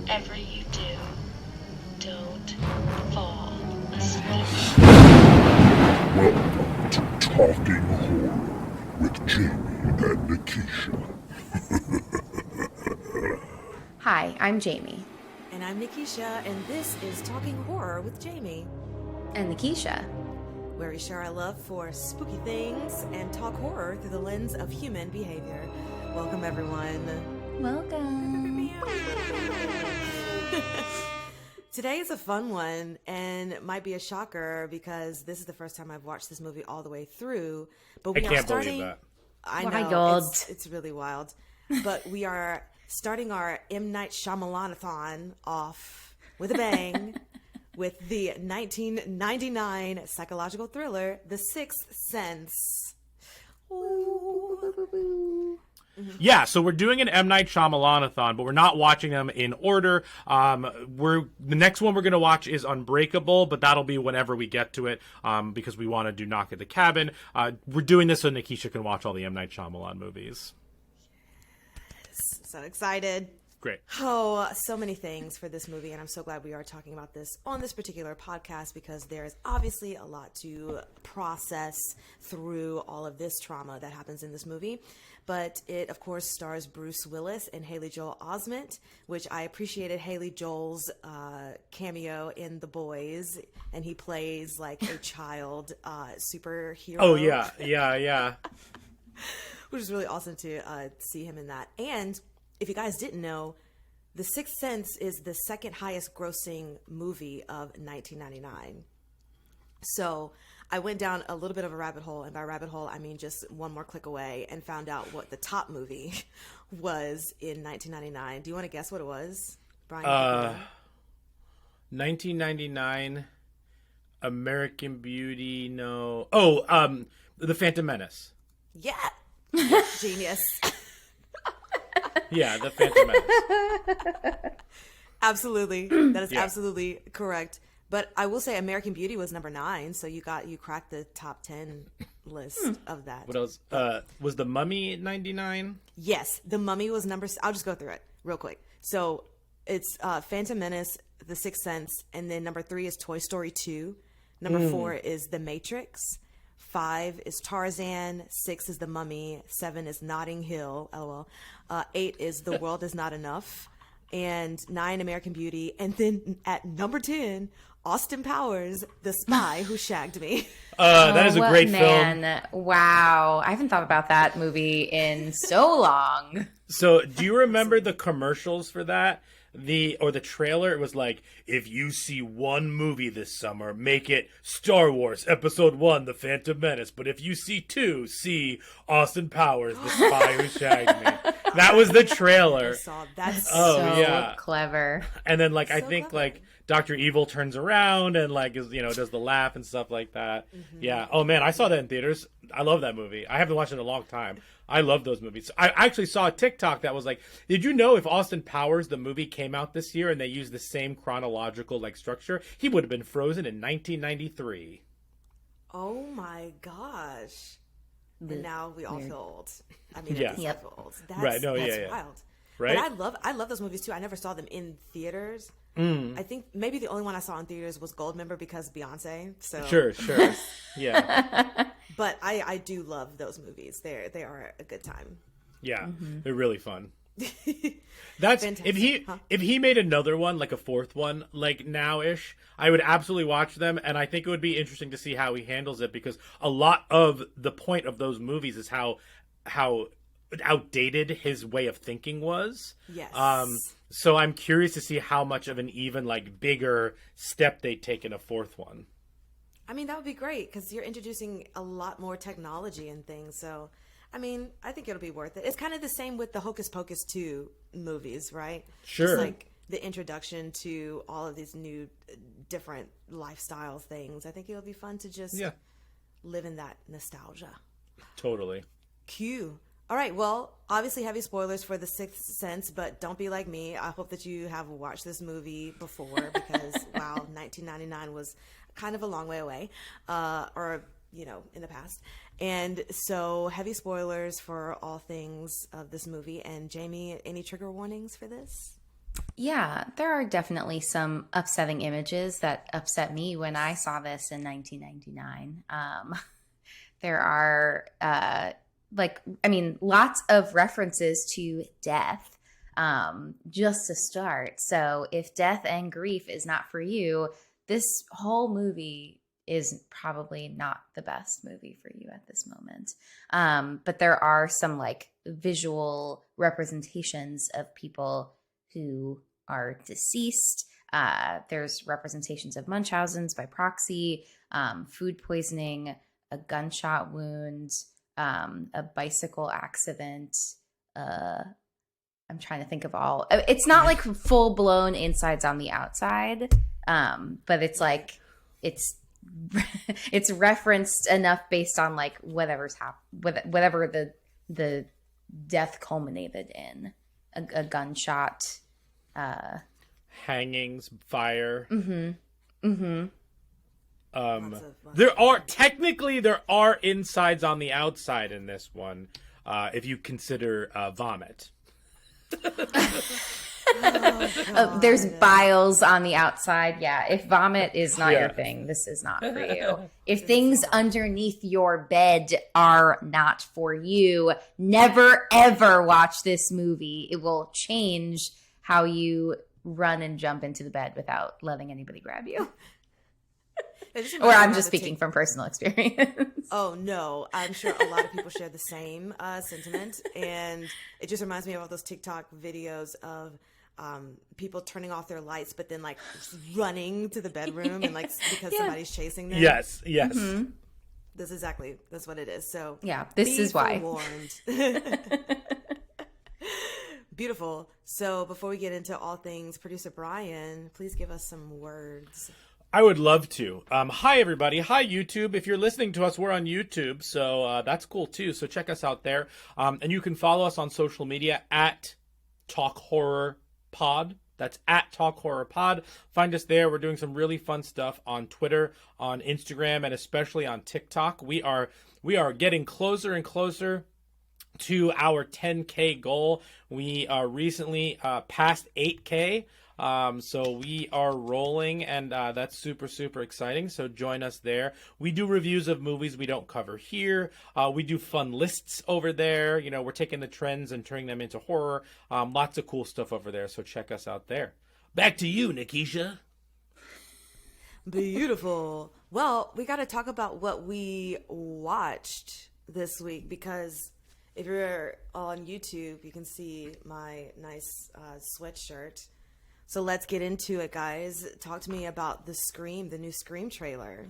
whatever you do, don't fall asleep. Welcome to Talking Horror with Jamie and Nikisha. Hi, I'm Jamie. And I'm Nikisha, and this is Talking Horror with Jamie, And Nikisha. where we share our love for spooky things and talk horror through the lens of human behavior. Welcome, everyone. Welcome. Today is a fun one, and it might be a shocker because this is the first time I've watched this movie all the way through. But we I are can't starting. believe that. I know Wild. it's really wild, but we are starting our M. Night Shyamalan-a-thon off with a bang with the 1999 psychological thriller, The Sixth Sense. Ooh. Yeah, so we're doing an M. Night Shyamalan-a-thon, but we're not watching them in order. The next one we're going to watch is Unbreakable, but that'll be whenever we get to it, because we want to do Knock at the Cabin. We're doing this so Nikisha can watch all the M. Night Shyamalan movies. So excited. Great. Oh, so many things for this movie, and I'm so glad we are talking about this on this particular podcast because there is obviously a lot to process through all of this trauma that happens in this movie. But it, of course, stars Bruce Willis and Haley Joel Osment, which I appreciated Haley Joel's cameo in The Boys, and he plays like a child superhero. Oh, yeah. Which is really awesome to see him in that. And if you guys didn't know, The Sixth Sense is the second highest grossing movie of 1999. So I went down a little bit of a rabbit hole, and by rabbit hole, I mean just one more click away, and found out what the top movie was in 1999. Do you want to guess what it was, Brian? 1999, American Beauty, no. Oh, The Phantom Menace. Yeah. Genius. Yeah, The Phantom Menace. Absolutely. That is Yeah. absolutely correct. But I will say American Beauty was number 9, so you cracked the top 10 list of that. What else? Was The Mummy 99? Yes, The Mummy was I'll just go through it real quick. So it's Phantom Menace, The Sixth Sense, and then number 3 is Toy Story 2. Number 4 is The Matrix. 5 is Tarzan. 6 is The Mummy. 7 is Notting Hill. LOL. 8 is The World Is Not Enough. And 9, American Beauty. And then at number 10, Austin Powers, The Spy Who Shagged Me. That is a great film. Wow. I haven't thought about that movie in so long. So, do you remember the commercials for that? The trailer? It was like, if you see one movie this summer, make it Star Wars Episode 1, The Phantom Menace. But if you see 2, see Austin Powers, The Spy Who Shagged Me. That was the trailer. That's So clever. And then, like, So I think, clever. like, Dr. Evil turns around and, like, is, does the laugh and stuff like that. Mm-hmm. Yeah. Oh, man, I saw that in theaters. I love that movie. I haven't watched it in a long time. I love those movies. I actually saw a TikTok that was like, did you know if Austin Powers, the movie, came out this year and they used the same chronological, like, structure, he would have been frozen in 1993. Oh my gosh. And now we all feel old. I mean, Yeah. I Yep. feel old. That's, Right. No, that's yeah. wild. Right? But I love those movies too. I never saw them in theaters. I think maybe the only one I saw in theaters was Goldmember because Beyonce. So Sure. Yeah. But I do love those movies. They are a good time. Yeah. They're really fun. That's Fantastic. if he made another one, like a fourth one, like now-ish, I would absolutely watch them, and I think it would be interesting to see how he handles it, because a lot of the point of those movies is how outdated his way of thinking was. Yes. So I'm curious to see how much of an even, like, bigger step they take in a fourth one. I mean, that would be great because you're introducing a lot more technology and things. So, I mean, I think it'll be worth it. It's kind of the same with the Hocus Pocus 2 movies, right? Sure. Just like the introduction to all of these new, different lifestyle things. I think it'll be fun to just live in that nostalgia. Totally. Cue. All right, well, obviously heavy spoilers for The Sixth Sense, but don't be like me. I hope that you have watched this movie before because, wow, 1999 was kind of a long way away, or, in the past. And so heavy spoilers for all things of this movie. And Jamie, any trigger warnings for this? Yeah, there are definitely some upsetting images that upset me when I saw this in 1999. There are, lots of references to death, just to start. So if death and grief is not for you, this whole movie is probably not the best movie for you at this moment. But there are some like visual representations of people who are deceased. There's representations of munchausens by proxy, food poisoning, a gunshot wound, a bicycle accident. I'm trying to think of all. It's not like full blown insides on the outside, but it's like it's referenced enough based on like whatever the death culminated in a gunshot, hangings, fire. Mm-hmm. There are insides on the outside in this one, if you consider vomit. There's biles on the outside. Yeah, if vomit is not your thing, this is not for you. If things underneath your bed are not for you, never ever watch this movie. It will change how you run and jump into the bed without letting anybody grab you. Or I'm just speaking from personal experience. Oh, no. I'm sure a lot of people share the same sentiment. And it just reminds me of all those TikTok videos of people turning off their lights, but then like running to the bedroom and like because somebody's chasing them. Yes. Mm-hmm. That's what it is. So yeah, this is why. Warned. Beautiful. So before we get into all things, producer Brian, please give us some words. I would love to. Hi, everybody. Hi, YouTube. If you're listening to us, we're on YouTube, so that's cool, too. So check us out there. And you can follow us on social media at Talk Horror Pod. That's at Talk Horror Pod. Find us there. We're doing some really fun stuff on Twitter, on Instagram, and especially on TikTok. We are getting closer and closer to our 10K goal. We recently passed 8K. So we are rolling, and that's super, super exciting. So join us there. We do reviews of movies we don't cover here. We do fun lists over there. You know, we're taking the trends and turning them into horror. Lots of cool stuff over there. So check us out there. Back to you, Nikisha. Beautiful. Well, we got to talk about what we watched this week, because if you're on YouTube, you can see my nice sweatshirt. So let's get into it, guys. Talk to me about the new Scream trailer.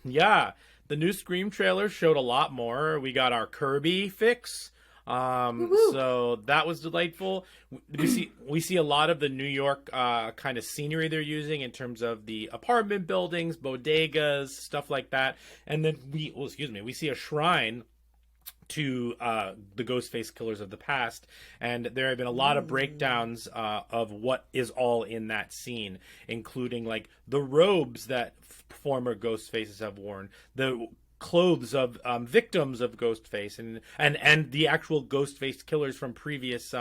Yeah, the new Scream trailer showed a lot more. We got our Kirby fix. So that was delightful. We see a lot of the New York kind of scenery they're using in terms of the apartment buildings, bodegas, stuff like that. And then we see a shrine to the Ghostface killers of the past, and there have been a lot of breakdowns of what is all in that scene, including like the robes that former Ghostfaces have worn, the clothes of victims of Ghostface, and the actual Ghostface killers from previous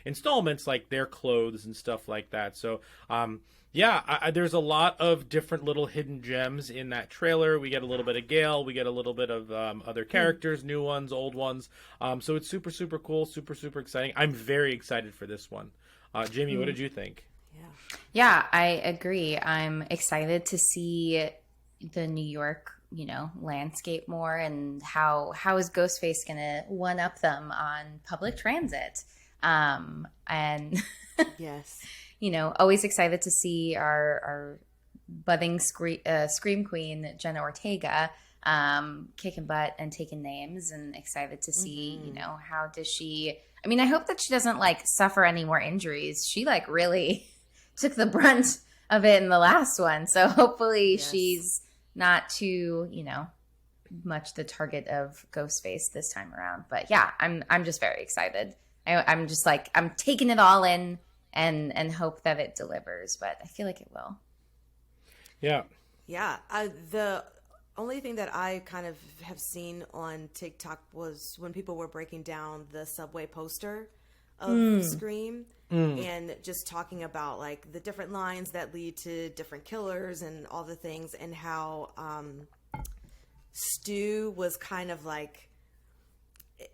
installments, like their clothes and stuff like that. So there's a lot of different little hidden gems in that trailer. We get a little bit of Gale. We get a little bit of other characters, new ones, old ones. So it's super, super cool, super, super exciting. I'm very excited for this one. Jamie, what did you think? Yeah, I agree. I'm excited to see the New York, landscape more, and how is Ghostface going to one-up them on public transit. And yes. Always excited to see our budding scream queen, Jenna Ortega, kicking butt and taking names, and excited to see, how does she, I hope that she doesn't suffer any more injuries. She really took the brunt of it in the last one. So hopefully she's not too, much the target of Ghostface this time around. But yeah, I'm just very excited. I'm just I'm taking it all in. And hope that it delivers, but I feel like it will. Yeah. The only thing that I kind of have seen on TikTok was when people were breaking down the subway poster of Scream. And just talking about like the different lines that lead to different killers and all the things, and how Stu was kind of like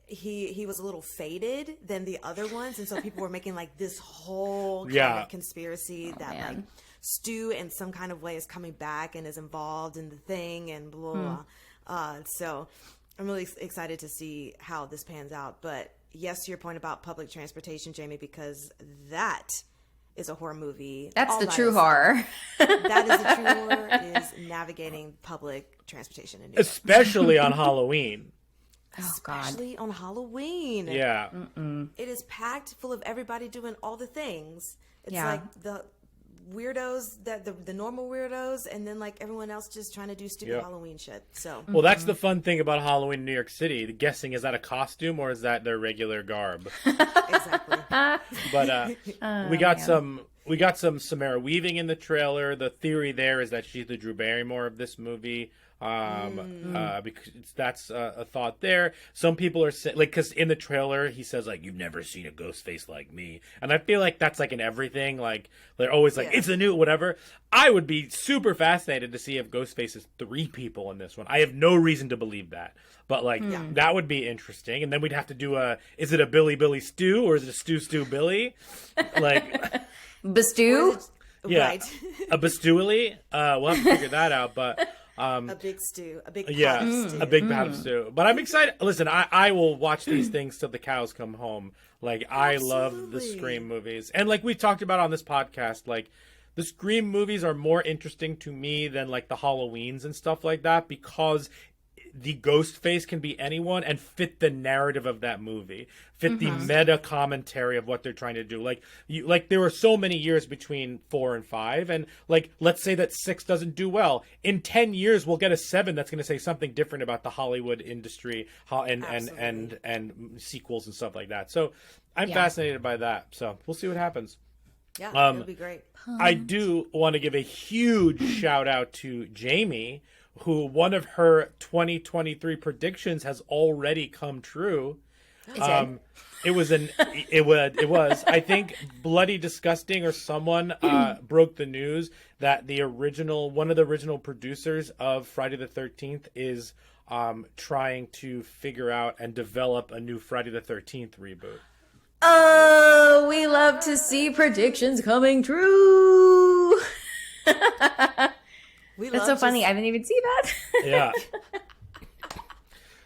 he was a little faded than the other ones, and so people were making like this whole kind of conspiracy that like Stu in some kind of way is coming back and is involved in the thing and blah blah. So I'm really excited to see how this pans out. But yes, to your point about public transportation, Jamie, because that is a horror movie. That's All the by true itself. horror. That is the true horror, is navigating public transportation in New York. Especially on Halloween. Oh, God. Especially on Halloween. Yeah. It is packed full of everybody doing all the things. It's Yeah. like the weirdos, that the normal weirdos, and then like everyone else just trying to do stupid Halloween shit. So Well, that's the fun thing about Halloween in New York City. The guessing, is that a costume or is that their regular garb? exactly. But we got some Samara Weaving in the trailer. The theory there is that she's the Drew Barrymore of this movie. Because that's a thought there. Some people are saying, like, because in the trailer he says like, "You've never seen a ghost face like me," and I feel like that's like in everything. Like they're always like, "It's a new whatever." I would be super fascinated to see if Ghostface is 3 people in this one. I have no reason to believe that, but like that would be interesting. And then we'd have to do is it a Billy Stew or is it a Stew Billy? Like Bestu? yeah, Right. a Bestewily. We'll have to figure that out, but. A big stew. A big pot Yeah, of stew. a big pot of stew. But I'm excited. Listen, I will watch these things till the cows come home. Like, I love the Scream movies. And like we talked about on this podcast, like, the Scream movies are more interesting to me than like the Halloweens and stuff like that, because the ghost face can be anyone and fit the narrative of that movie, fit the meta commentary of what they're trying to do. Like there were so many years between 4 and 5, and like, let's say that 6 doesn't do well. In 10 years, we'll get a 7 that's going to say something different about the Hollywood industry and sequels and stuff like that. So I'm fascinated by that. So we'll see what happens. Yeah, that would be great. I do want to give a huge shout out to Jamie, who one of her 2023 predictions has already come true. It was I think Bloody Disgusting or someone broke the news that one of the original producers of Friday the 13th is trying to figure out and develop a new Friday the 13th reboot. Oh, we love to see predictions coming true. That's so funny. I didn't even see that. Yeah.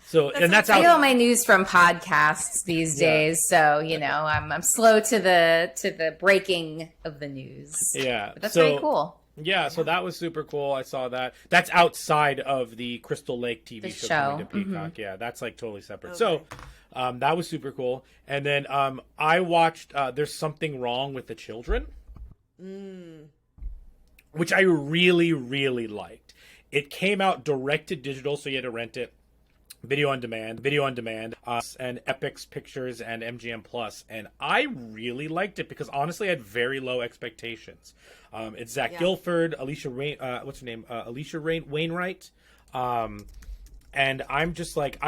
So, and that's I how get all my news from podcasts these days, so I'm slow to the breaking of the news. Yeah, But that's very cool. Yeah, so that was super cool. I saw that. That's outside of the Crystal Lake TV show coming to Peacock. Yeah, that's like totally separate. Okay. So that was super cool. And then I watched There's Something Wrong with the Children, which I really, really liked. It came out direct to digital, so you had to rent it. Video on demand, and Epix Pictures and MGM Plus, and I really liked it because honestly, I had very low expectations. It's Zach Gilford, Alicia Wainwright, and I was just like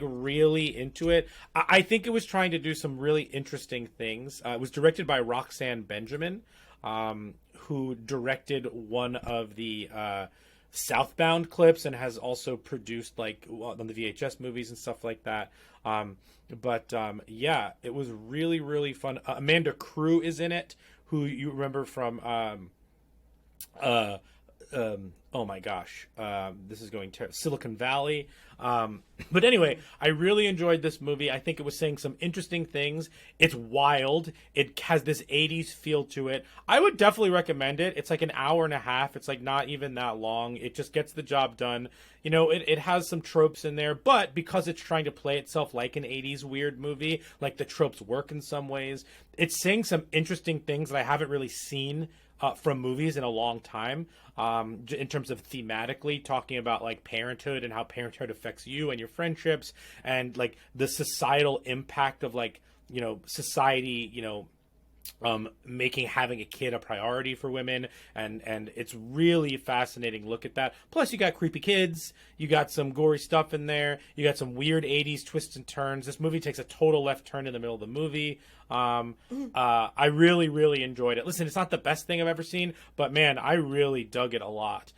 really into it. I think it was trying to do some really interesting things. It was directed by Roxanne Benjamin, who directed one of the Southbound clips and has also produced like on the VHS movies and stuff like that. Yeah, it was really, really fun. Amanda Crew is in it, who you remember from oh my gosh, this is going terrible. Silicon Valley. But anyway, I really enjoyed this movie. I think it was saying some interesting things. It's wild. It has this 80s feel to it. I would definitely recommend it. It's like an hour and a half. It's like not even that long. It just gets the job done. It has some tropes in there, but because it's trying to play itself like an 80s weird movie, like the tropes work in some ways. It's saying some interesting things that I haven't really seen from movies in a long time, in terms of thematically talking about like parenthood and how parenthood affects you and your friendships, and like the societal impact of like society making having a kid a priority for women, and it's really fascinating look at that. Plus you got creepy kids, you got some gory stuff in there, you got some weird 80s twists and turns. This movie takes a total left turn in the middle of the movie. I really enjoyed it. Listen, it's not the best thing I've ever seen, but man, I really dug it a lot.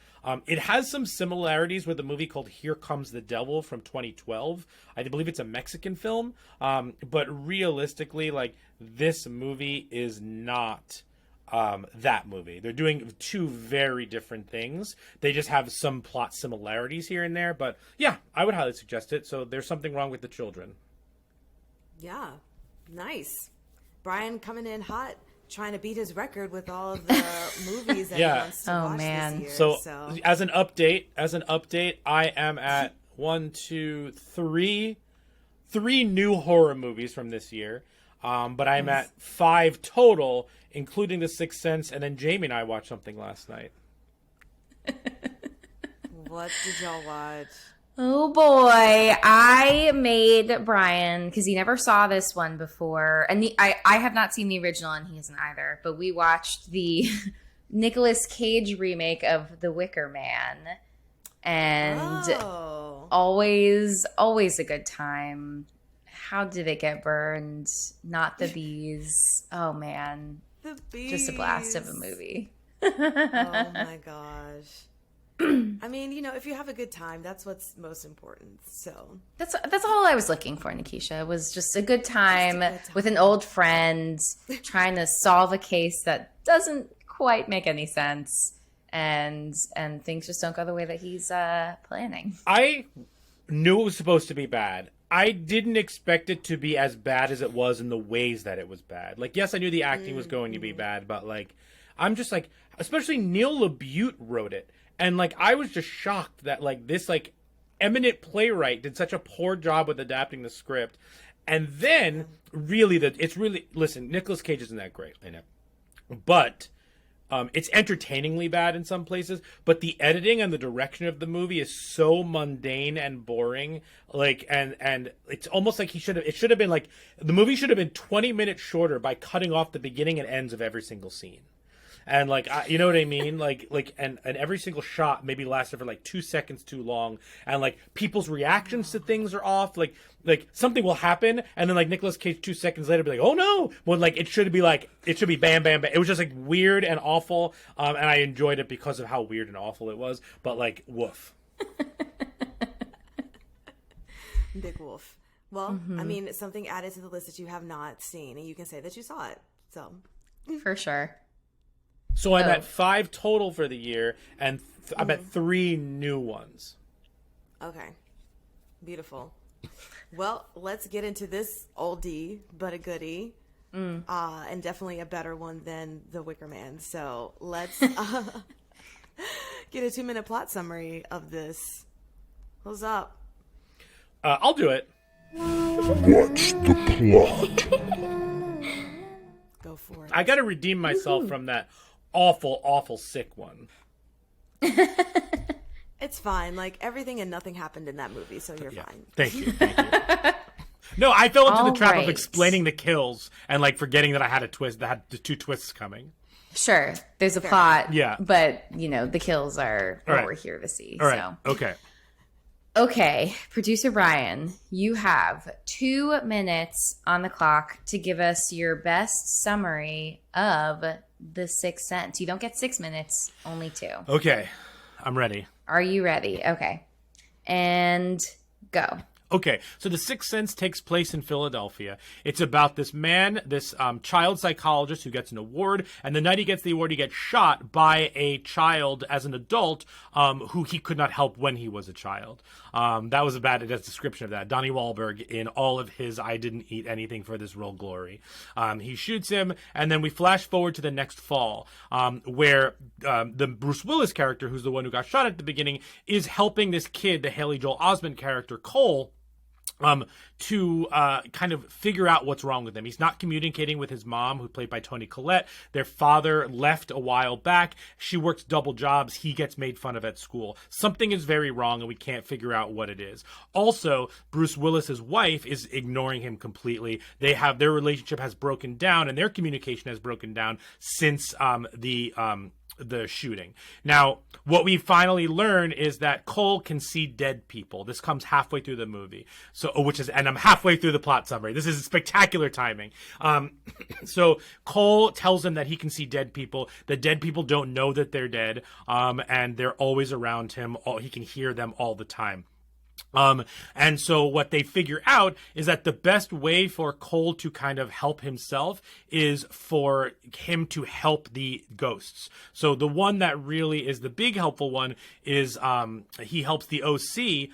It has some similarities with a movie called Here Comes the Devil from 2012. I believe it's a Mexican film. But realistically, like, this movie is not that movie. They're doing two very different things. They just have some plot similarities here and there. But yeah, I would highly suggest it. So there's something wrong with the children. Yeah, nice. Brian coming in hot, trying to beat his record with all of the movies that he wants to watch this year. So as an update, I am at three new horror movies from this year. But I'm at 5 total, including The Sixth Sense, and then Jamie and I watched something last night. What did y'all watch? Oh boy, I made Brian, because he never saw this one before, and I have not seen the original, and he hasn't either, but we watched the Nicolas Cage remake of The Wicker Man, and always a good time. How did it get burned? Not the bees. Oh man, the bees. Just a blast of a movie. Oh my gosh. I mean, if you have a good time, that's what's most important. So that's all I was looking for, Nikisha. Was just a good time with an old friend trying to solve a case that doesn't quite make any sense, and things just don't go the way that he's planning. I knew it was supposed to be bad. I didn't expect it to be as bad as it was in the ways that it was bad. Like, yes, I knew the acting was going to be bad, but like, I'm just like, especially Neil LaBute wrote it. And, like, I was just shocked that, like, this, like, eminent playwright did such a poor job with adapting the script. And then, listen, Nicolas Cage isn't that great in it. But it's entertainingly bad in some places. But the editing and the direction of the movie is so mundane and boring. Like, and it's almost like it should have been, like, the movie should have been 20 minutes shorter by cutting off the beginning and ends of every single scene. And like, you know what I mean? Like, and every single shot maybe lasted for like 2 seconds too long. And like people's reactions to things are off. Like something will happen. And then like Nicolas Cage 2 seconds later be like, oh no. When like, it should be bam, bam, bam. It was just like weird and awful. And I enjoyed it because of how weird and awful it was. But like, woof. Big woof. Well, I mean, it's something added to the list that you have not seen. And you can say that you saw it. So. For sure. So I'm at 5 total for the year, and I'm at 3 new ones. Okay. Beautiful. Well, let's get into this oldie but a goodie, and definitely a better one than The Wicker Man. So let's get a 2-minute plot summary of this. What's up? I'll do it. What's the plot? Go for it. I got to redeem myself from that awful sick one. It's fine. Like, everything and nothing happened in that movie, so you're fine. Thank you. No, I fell into the trap of right. explaining the kills and like forgetting that I had a twist, that had the 2 twists coming. Sure, there's a plot. Yeah. But the kills are what right. we're here to see. All right. So. Okay, producer Brian, you have 2 minutes on the clock to give us your best summary of The Sixth Sense. You don't get 6 minutes, only 2. Okay, I'm ready. Are you ready? Okay. And go. Okay, so The Sixth Sense takes place in Philadelphia. It's about this man, this child psychologist who gets an award, and the night he gets the award, he gets shot by a child as an adult who he could not help when he was a child. That was a bad description of that. Donnie Wahlberg in all of his I didn't eat anything for this role glory. He shoots him, and then we flash forward to the next fall, where the Bruce Willis character, who's the one who got shot at the beginning, is helping this kid, the Haley Joel Osment character, Cole, to kind of figure out what's wrong with him. He's not communicating with his mom, who played by Toni Collette. Their father left a while back. She works double jobs. He gets made fun of at school. Something is very wrong, and we can't figure out what it is. Also, Bruce Willis's wife is ignoring him completely. Their relationship has broken down, and their communication has broken down since the shooting. Now, what we finally learn is that Cole can see dead people. This comes halfway through the movie. And I'm halfway through the plot summary. This is spectacular timing. So Cole tells him that he can see dead people. The dead people don't know that they're dead. And they're always around him. He can hear them all the time. And so what they figure out is that the best way for Cole to kind of help himself is for him to help the ghosts. So the one that really is the big helpful one is he helps the OC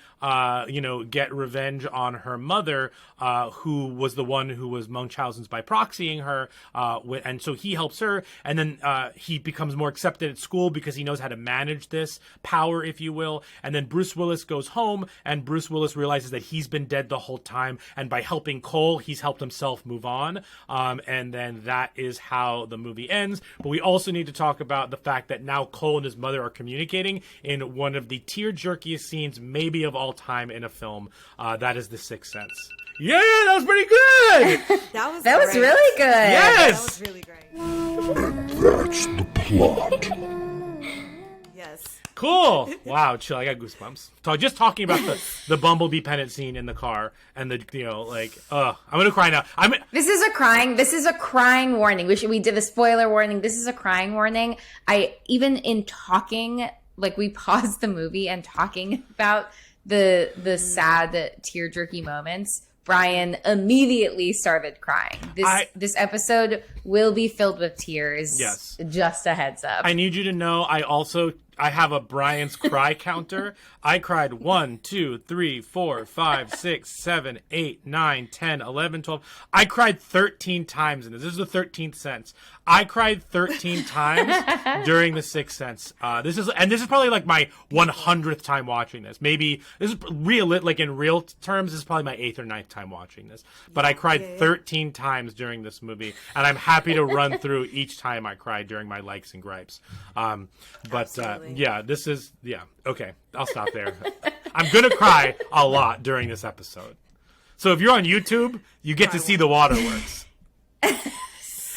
get revenge on her mother, who was the one who was Munchausen's by proxying her, and so he helps her, and then he becomes more accepted at school because he knows how to manage this power, if you will. And then Bruce Willis goes home, and Bruce Willis realizes that he's been dead the whole time, and by helping Cole, he's helped himself move on. And then that is how the movie ends. But we also need to talk about the fact that now Cole and his mother are communicating in one of the tear-jerkiest scenes maybe of all time in a film. That is The Sixth Sense. Yeah, that was pretty good. That was really good. Yes, that was really great. And that's the plot. Yes. cool. Wow, chill. I got goosebumps. So just talking about the Bumblebee pennant scene in the car and I'm gonna cry now. This is a crying warning. We did a spoiler warning. This is a crying warning. Even in talking, like we paused the movie and talking about the sad tear jerky moments, Brian immediately started crying. This episode will be filled with tears. Yes. Just a heads up. I need you to know I have a Brian's cry counter. I cried 1, 2, 3, 4, 5, 6, 7, 8, 9, 10, 11, 12. I cried 13 times in this. This is the 13th sense. I cried 13 times during The Sixth Sense. This is probably like my 100th time watching this. Maybe this is in real terms, this is probably my 8th or 9th time watching this. But I cried 13 times during this movie, and I'm happy to run through each time I cried during my likes and gripes. Okay, I'll stop there. I'm gonna cry a lot during this episode. So if you're on YouTube, you get to see the waterworks.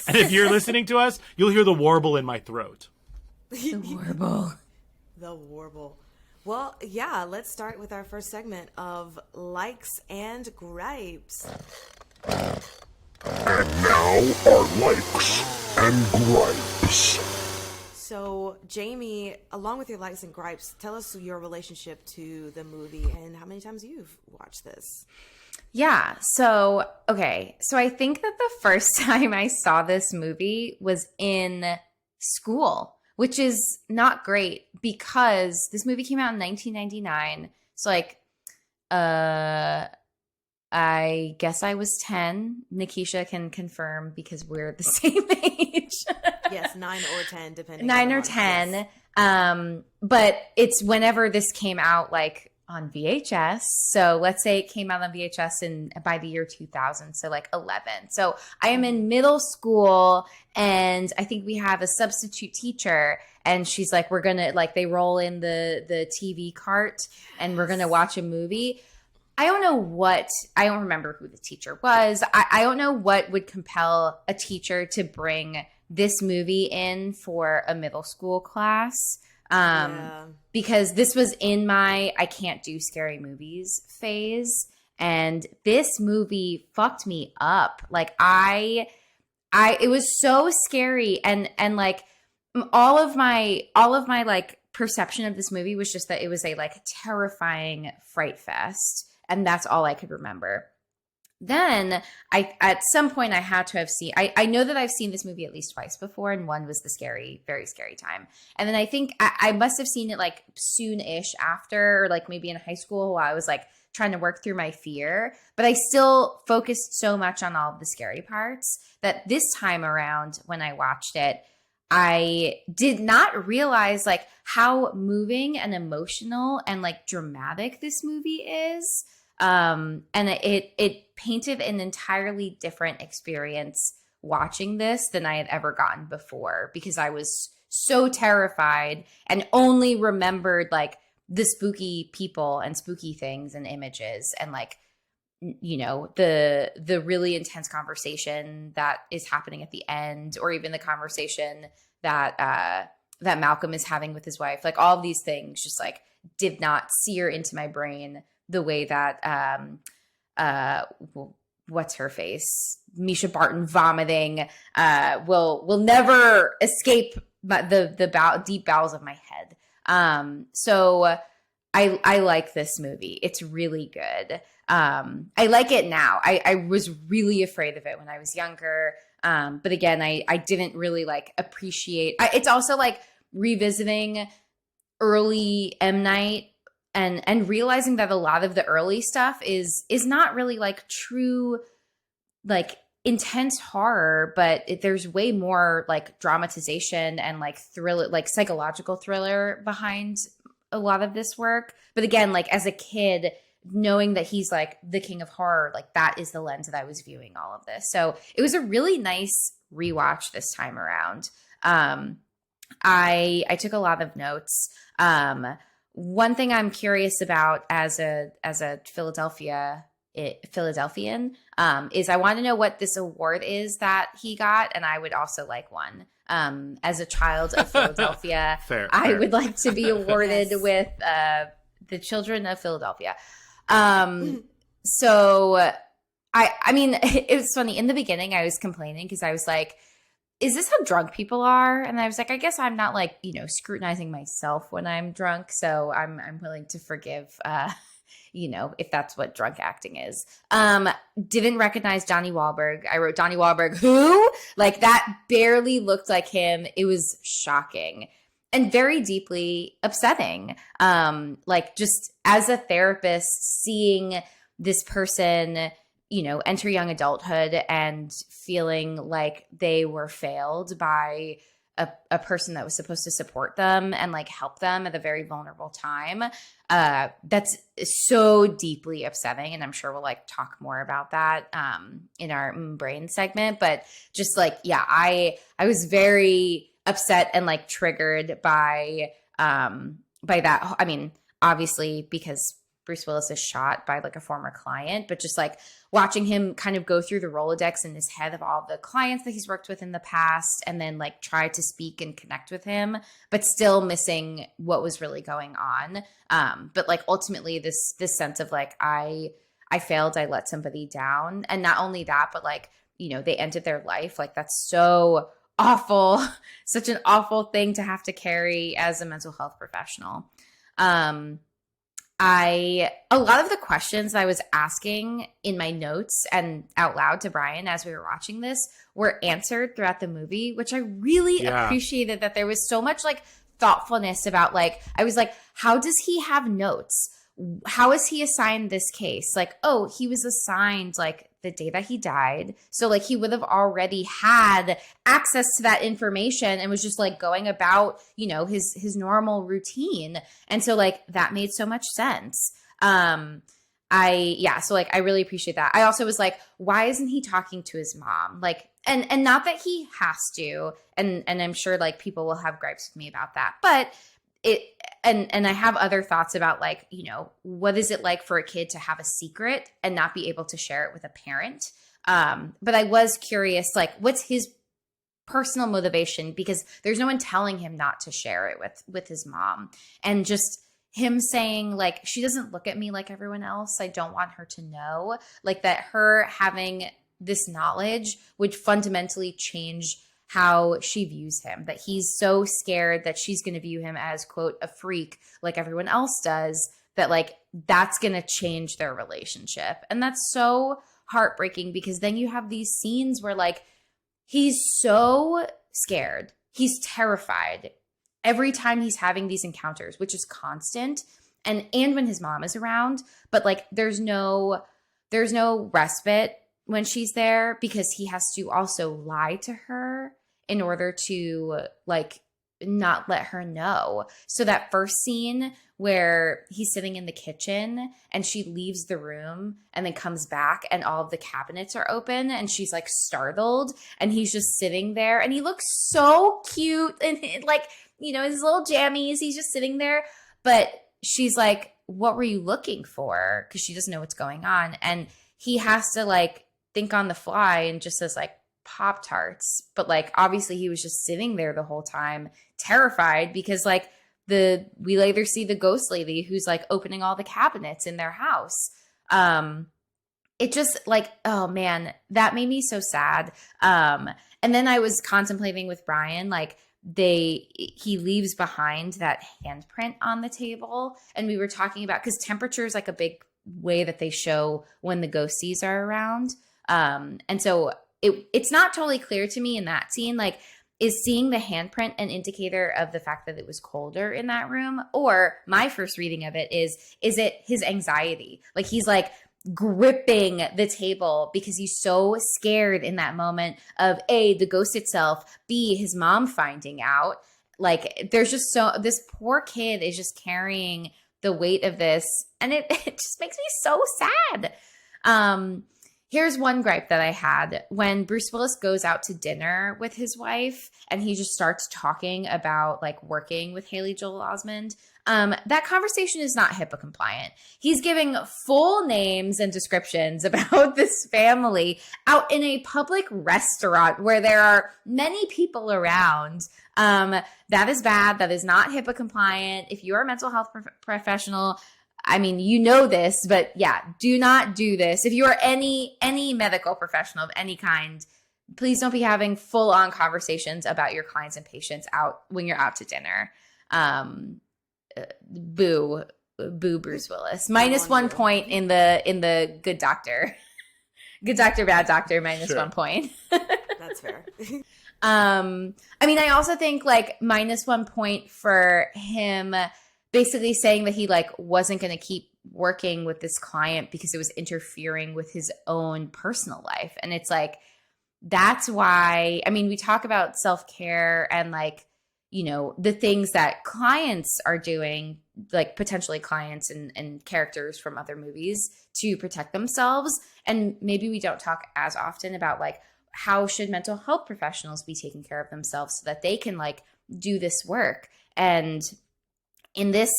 And if you're listening to us, you'll hear the warble in my throat. The warble. The warble. Well, yeah, let's start with our first segment of likes and gripes. And now our likes and gripes. So, Jamie, along with your likes and gripes, tell us your relationship to the movie and how many times you've watched this. Yeah. So I think that the first time I saw this movie was in school, which is not great because this movie came out in 1999. So I guess I was 10. Nikisha can confirm because we're the same age. Yes, 9 or 10, depending. 9 or 10. Yes. But it's whenever this came out, like on VHS. So let's say it came out on VHS by the year 2000. So 11. So I am in middle school, and I think we have a substitute teacher, and she's like, we're gonna they roll in the TV cart, and we're gonna watch a movie. I don't remember who the teacher was. I don't know what would compel a teacher to bring this movie in for a middle school class. Because this was in my I can't do scary movies phase. And this movie fucked me up. It was so scary. And all of my perception of this movie was just that it was a terrifying fright fest. And that's all I could remember. Then at some point I had to have seen, I know that I've seen this movie at least twice before, and one was the scary, very scary time. And then I think I must have seen it soon-ish after, or maybe in high school while I was trying to work through my fear. But I still focused so much on all of the scary parts that this time around when I watched it, I did not realize how moving and emotional and dramatic this movie is. And it painted an entirely different experience watching this than I had ever gotten before, because I was so terrified and only remembered like the spooky people and spooky things and images, and like, you know, the really intense conversation that is happening at the end, or even the conversation that that Malcolm is having with his wife. Like, all of these things just like did not sear into my brain the way that what's her face, Misha Barton vomiting will never escape the deep bowels of my head. So I like this movie. It's really good. I like it now. I was really afraid of it when I was younger. But again, I didn't really like appreciate. It's also like revisiting early M. Night and realizing that a lot of the early stuff is not really like true, like intense horror, but there's way more like dramatization and like thriller, like psychological thriller behind a lot of this work. But again, like as a kid, knowing that he's like the king of horror, like that is the lens that I was viewing all of this. So it was a really nice rewatch this time around. I took a lot of notes. One thing I'm curious about as a Philadelphian is I want to know what this award is that he got, and I would also like one. As a child of Philadelphia, Fair. would like to be awarded with the Children of Philadelphia. So I mean, it was funny in the beginning. I was complaining because I was like, is this how drunk people are? And I was like, I guess I'm not like, you know, scrutinizing myself when I'm drunk. So I'm willing to forgive, you know, if that's what drunk acting is. Didn't recognize Donnie Wahlberg. I wrote Donnie Wahlberg, who? Like that barely looked like him. It was shocking and very deeply upsetting. Like just as a therapist, seeing this person, you know, enter young adulthood and feeling like they were failed by a person that was supposed to support them and like help them at a very vulnerable time. That's so deeply upsetting. And I'm sure we'll like talk more about that in our brain segment. But just like, yeah, I was very upset and like triggered by that. I mean, obviously because Bruce Willis is shot by like a former client, but just like watching him kind of go through the Rolodex in his head of all the clients that he's worked with in the past, and then like try to speak and connect with him, but still missing what was really going on. But like ultimately this sense of like, I failed, I let somebody down. And not only that, but like, you know, they ended their life. Like that's so awful, such an awful thing to have to carry as a mental health professional. A lot of the questions I was asking in my notes and out loud to Brian as we were watching this were answered throughout the movie, which I really appreciated, that there was so much like thoughtfulness about like, I was like, how does he have notes? How is he assigned this case? Like, oh, he was assigned like the day that he died. So like he would have already had access to that information and was just like going about, you know, his normal routine. And so like that made so much sense. So like I really appreciate that. I also was like, why isn't he talking to his mom? Like, and not that he has to, and I'm sure like people will have gripes with me about that, but and I have other thoughts about like, you know, what is it like for a kid to have a secret and not be able to share it with a parent? But I was curious, like, what's his personal motivation? Because there's no one telling him not to share it with his mom. And just him saying like, she doesn't look at me like everyone else. I don't want her to know. Like that her having this knowledge would fundamentally change how she views him, that he's so scared that she's going to view him as, quote, a freak like everyone else does, that like that's going to change their relationship. And that's so heartbreaking, because then you have these scenes where like he's so scared, he's terrified every time he's having these encounters, which is constant, and when his mom is around, but like there's no respite when she's there, because he has to also lie to her in order to like not let her know. So that first scene where he's sitting in the kitchen and she leaves the room and then comes back and all of the cabinets are open and she's like startled and he's just sitting there and he looks so cute and like, you know, his little jammies, he's just sitting there. But she's like, what were you looking for? Because she doesn't know what's going on. And he has to like think on the fly and just says like Pop-Tarts. But like, obviously he was just sitting there the whole time, terrified because like we later see the ghost lady who's like opening all the cabinets in their house. It just like, oh man, that made me so sad. And then I was contemplating with Brian, like he leaves behind that handprint on the table. And we were talking about, because temperature is like a big way that they show when the ghosties are around. And so it's not totally clear to me in that scene, like, is seeing the handprint an indicator of the fact that it was colder in that room? Or my first reading of it is it his anxiety? Like he's like gripping the table because he's so scared in that moment of A, the ghost itself, B, his mom finding out. Like there's just this poor kid is just carrying the weight of this. And it just makes me so sad. Here's one gripe that I had when Bruce Willis goes out to dinner with his wife and he just starts talking about like working with Haley Joel Osment. That conversation is not HIPAA compliant. He's giving full names and descriptions about this family out in a public restaurant where there are many people around. That is bad. That is not HIPAA compliant. If you are a mental health professional, I mean, you know this, but yeah, do not do this. If you are any medical professional of any kind, please don't be having full-on conversations about your clients and patients out when you're out to dinner. Boo Bruce Willis. -1 point in the good doctor. Good doctor, bad doctor, minus 1 point. That's fair. I mean, I also think like -1 point for him basically saying that he like wasn't going to keep working with this client because it was interfering with his own personal life. And it's like, that's why, I mean, we talk about self-care and like, you know, the things that clients are doing, like potentially clients and characters from other movies to protect themselves. And maybe we don't talk as often about like, how should mental health professionals be taking care of themselves so that they can like do this work. And in this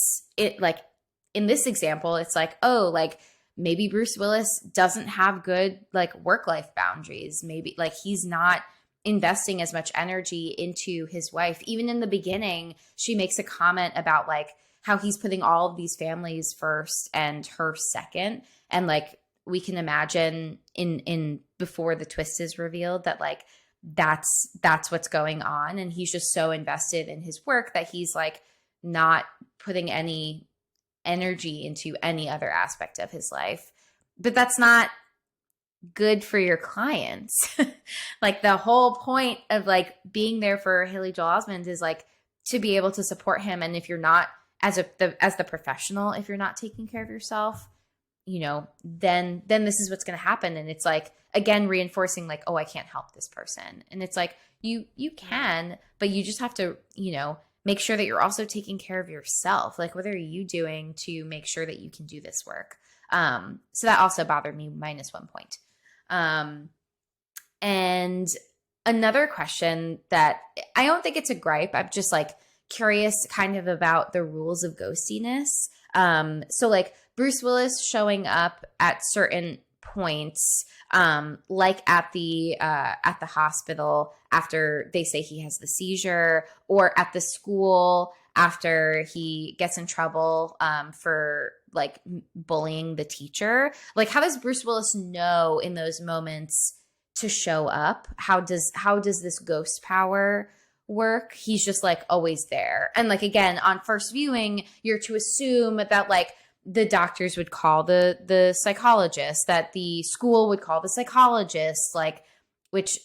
example, it's like, oh, like maybe Bruce Willis doesn't have good like work-life boundaries. Maybe like he's not investing as much energy into his wife. Even in the beginning, she makes a comment about like how he's putting all of these families first and her second. And like we can imagine in before the twist is revealed that like that's what's going on. And he's just so invested in his work that he's like not putting any energy into any other aspect of his life. But that's not good for your clients. Like the whole point of like being there for Haley Joel Osment is like to be able to support him. And if you're not as the professional, if you're not taking care of yourself, you know, then this is what's going to happen. And it's like, again, reinforcing like, oh, I can't help this person. And it's like, you can, but you just have to, you know, make sure that you're also taking care of yourself. Like, what are you doing to make sure that you can do this work? So that also bothered me, -1 point. And another question that I don't think it's a gripe. I'm just like curious kind of about the rules of ghostiness. So like Bruce Willis showing up at certain points, like at the hospital after they say he has the seizure, or at the school after he gets in trouble for like bullying the teacher. Like, how does Bruce Willis know in those moments to show up? How does this ghost power work? He's just like always there. And like, again, on first viewing, you're to assume that like the doctors would call the psychologist, that the school would call the psychologist, like, which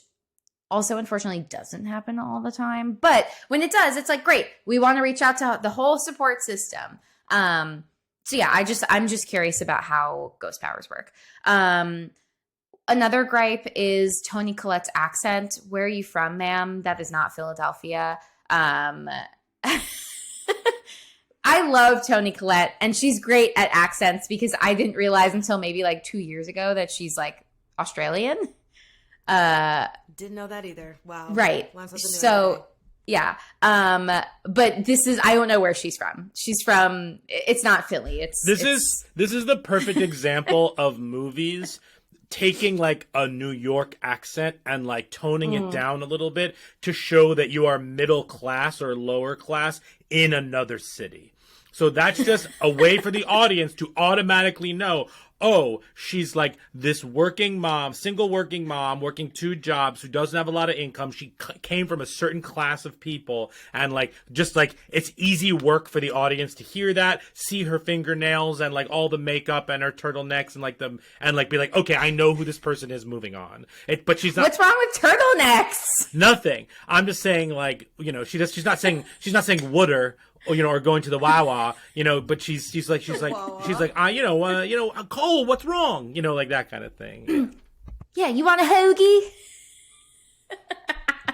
also unfortunately doesn't happen all the time. But when it does, it's like, great, we want to reach out to the whole support system. So yeah, I'm just curious about how ghost powers work. Another gripe is Toni Collette's accent. Where are you from, ma'am? That is not Philadelphia. I love Toni Collette, and she's great at accents because I didn't realize until maybe like 2 years ago that she's like Australian. Didn't know that either. Wow. Right. Learn something new every So day. yeah. But this is, I don't know where she's from. She's from, it's not Philly. This is the perfect example of movies taking like a New York accent and like toning it down a little bit to show that you are middle class or lower class in another city. So that's just a way for the audience to automatically know, oh, she's like this working mom, single working mom, working 2 jobs, who doesn't have a lot of income. She came from a certain class of people, and like, just like, it's easy work for the audience to hear that, see her fingernails and like all the makeup and her turtlenecks and like them, and like be like, okay, I know who this person is, moving on. But she's not. What's wrong with turtlenecks? Nothing. I'm just saying, like, you know, she's not saying Wooder, or, you know, or going to the Wawa, you know, but she's like, Cole, what's wrong? You know, like that kind of thing. Yeah, you want a hoagie?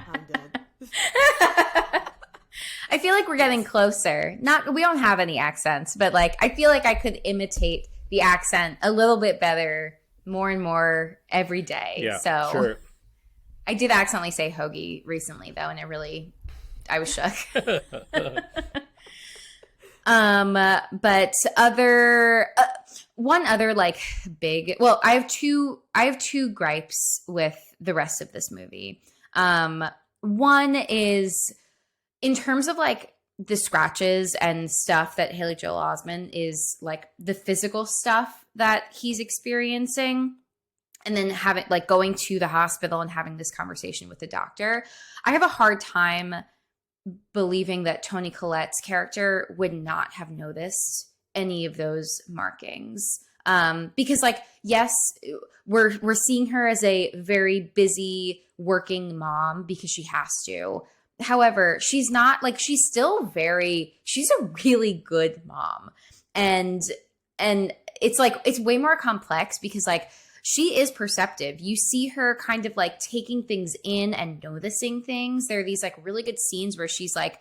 I'm dead. I feel like we're getting closer. We don't have any accents, but like, I feel like I could imitate the accent a little bit better, more and more every day. Yeah, so sure. I did accidentally say hoagie recently though, and I was shook. But one other like big, well, I have two gripes with the rest of this movie. One is in terms of like the scratches and stuff that Haley Joel Osment is like the physical stuff that he's experiencing, and then having like going to the hospital and having this conversation with the doctor. I have a hard time believing that Toni Collette's character would not have noticed any of those markings. Because like, yes, we're seeing her as a very busy working mom because she has to. However, she's not like, she's a really good mom. And it's like, it's way more complex because like, she is perceptive. You see her kind of like taking things in and noticing things. There are these like really good scenes where she's like,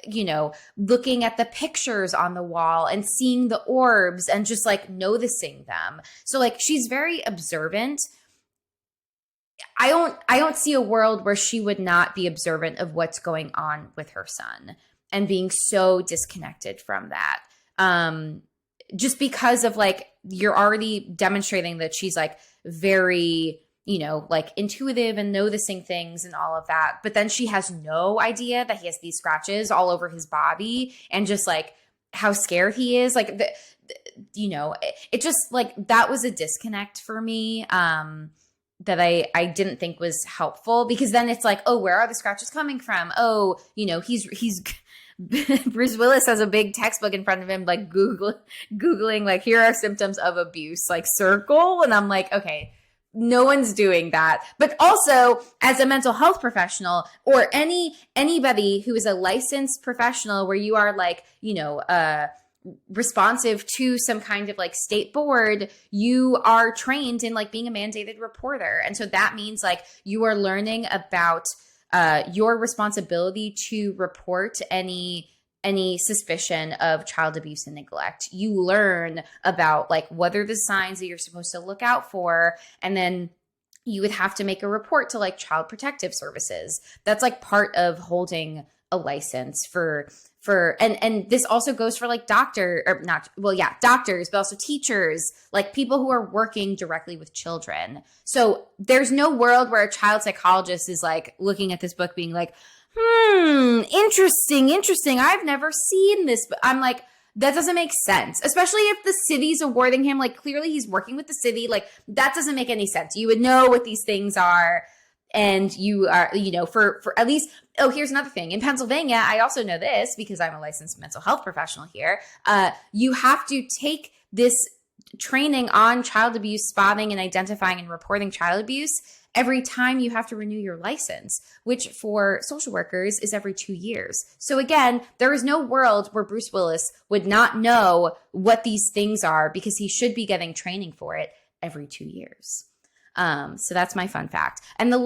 you know, looking at the pictures on the wall and seeing the orbs and just like noticing them. So like, she's very observant. I don't see a world where she would not be observant of what's going on with her son and being so disconnected from that. Just because of like, you're already demonstrating that she's like very, you know, like intuitive and noticing things and all of that. But then she has no idea that he has these scratches all over his body and just like how scared he is. Like, you know, it just like, that was a disconnect for me. That I didn't think was helpful, because then it's like, oh, where are the scratches coming from? Oh, you know, he's Bruce Willis has a big textbook in front of him, like Googling, like, here are symptoms of abuse, like circle. And I'm like, okay, no one's doing that. But also as a mental health professional or anybody who is a licensed professional where you are like, you know, responsive to some kind of like state board, you are trained in like being a mandated reporter. And so that means like you are learning about your responsibility to report any suspicion of child abuse and neglect. You learn about like what are the signs that you're supposed to look out for, and then you would have to make a report to like Child Protective Services. That's like part of holding a license for and this also goes for like doctors, but also teachers, like people who are working directly with children. So there's no world where a child psychologist is like looking at this book being like, interesting. I've never seen this. But I'm like, that doesn't make sense, especially if the city's awarding him, like clearly he's working with the city. Like that doesn't make any sense. You would know what these things are. And you are, you know, for at least, oh, here's another thing. In Pennsylvania, I also know this because I'm a licensed mental health professional here. You have to take this training on child abuse, spotting and identifying and reporting child abuse every time you have to renew your license, which for social workers is every 2 years. So again, there is no world where Bruce Willis would not know what these things are because he should be getting training for it every 2 years. So that's my fun fact. And my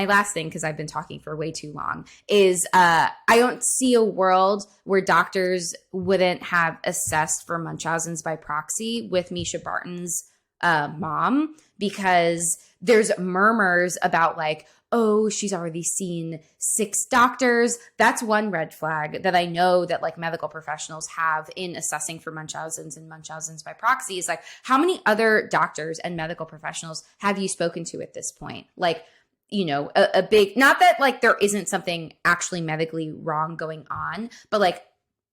last thing, because I've been talking for way too long, is I don't see a world where doctors wouldn't have assessed for Munchausen's by proxy with Misha Barton's mom, because there's murmurs about like, oh, she's already seen 6 doctors. That's one red flag that I know that like medical professionals have in assessing for Munchausen's and Munchausen's by proxy is like, how many other doctors and medical professionals have you spoken to at this point? Like, you know, a big, not that like there isn't something actually medically wrong going on, but like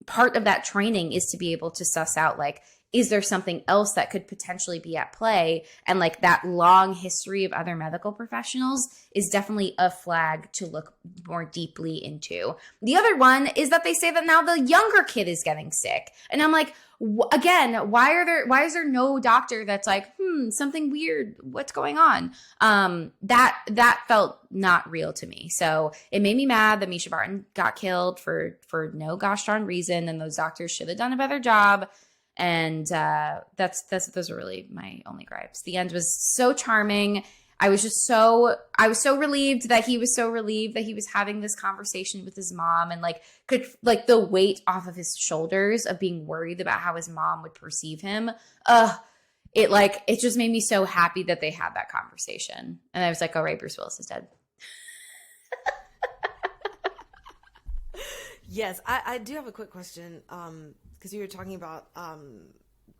part of that training is to be able to suss out like, is there something else that could potentially be at play? And like that long history of other medical professionals is definitely a flag to look more deeply into. The other one is that they say that now the younger kid is getting sick. And I'm like, again, why is there no doctor that's like, something weird, what's going on? That felt not real to me. So it made me mad that Misha Barton got killed for no gosh darn reason. And those doctors should have done a better job. And those are really my only gripes. The end was so charming. I was so relieved that he was having this conversation with his mom, and like could like the weight off of his shoulders of being worried about how his mom would perceive him. It just made me so happy that they had that conversation. And I was like, oh right, Bruce Willis is dead. Yes, I do have a quick question. Because you were talking about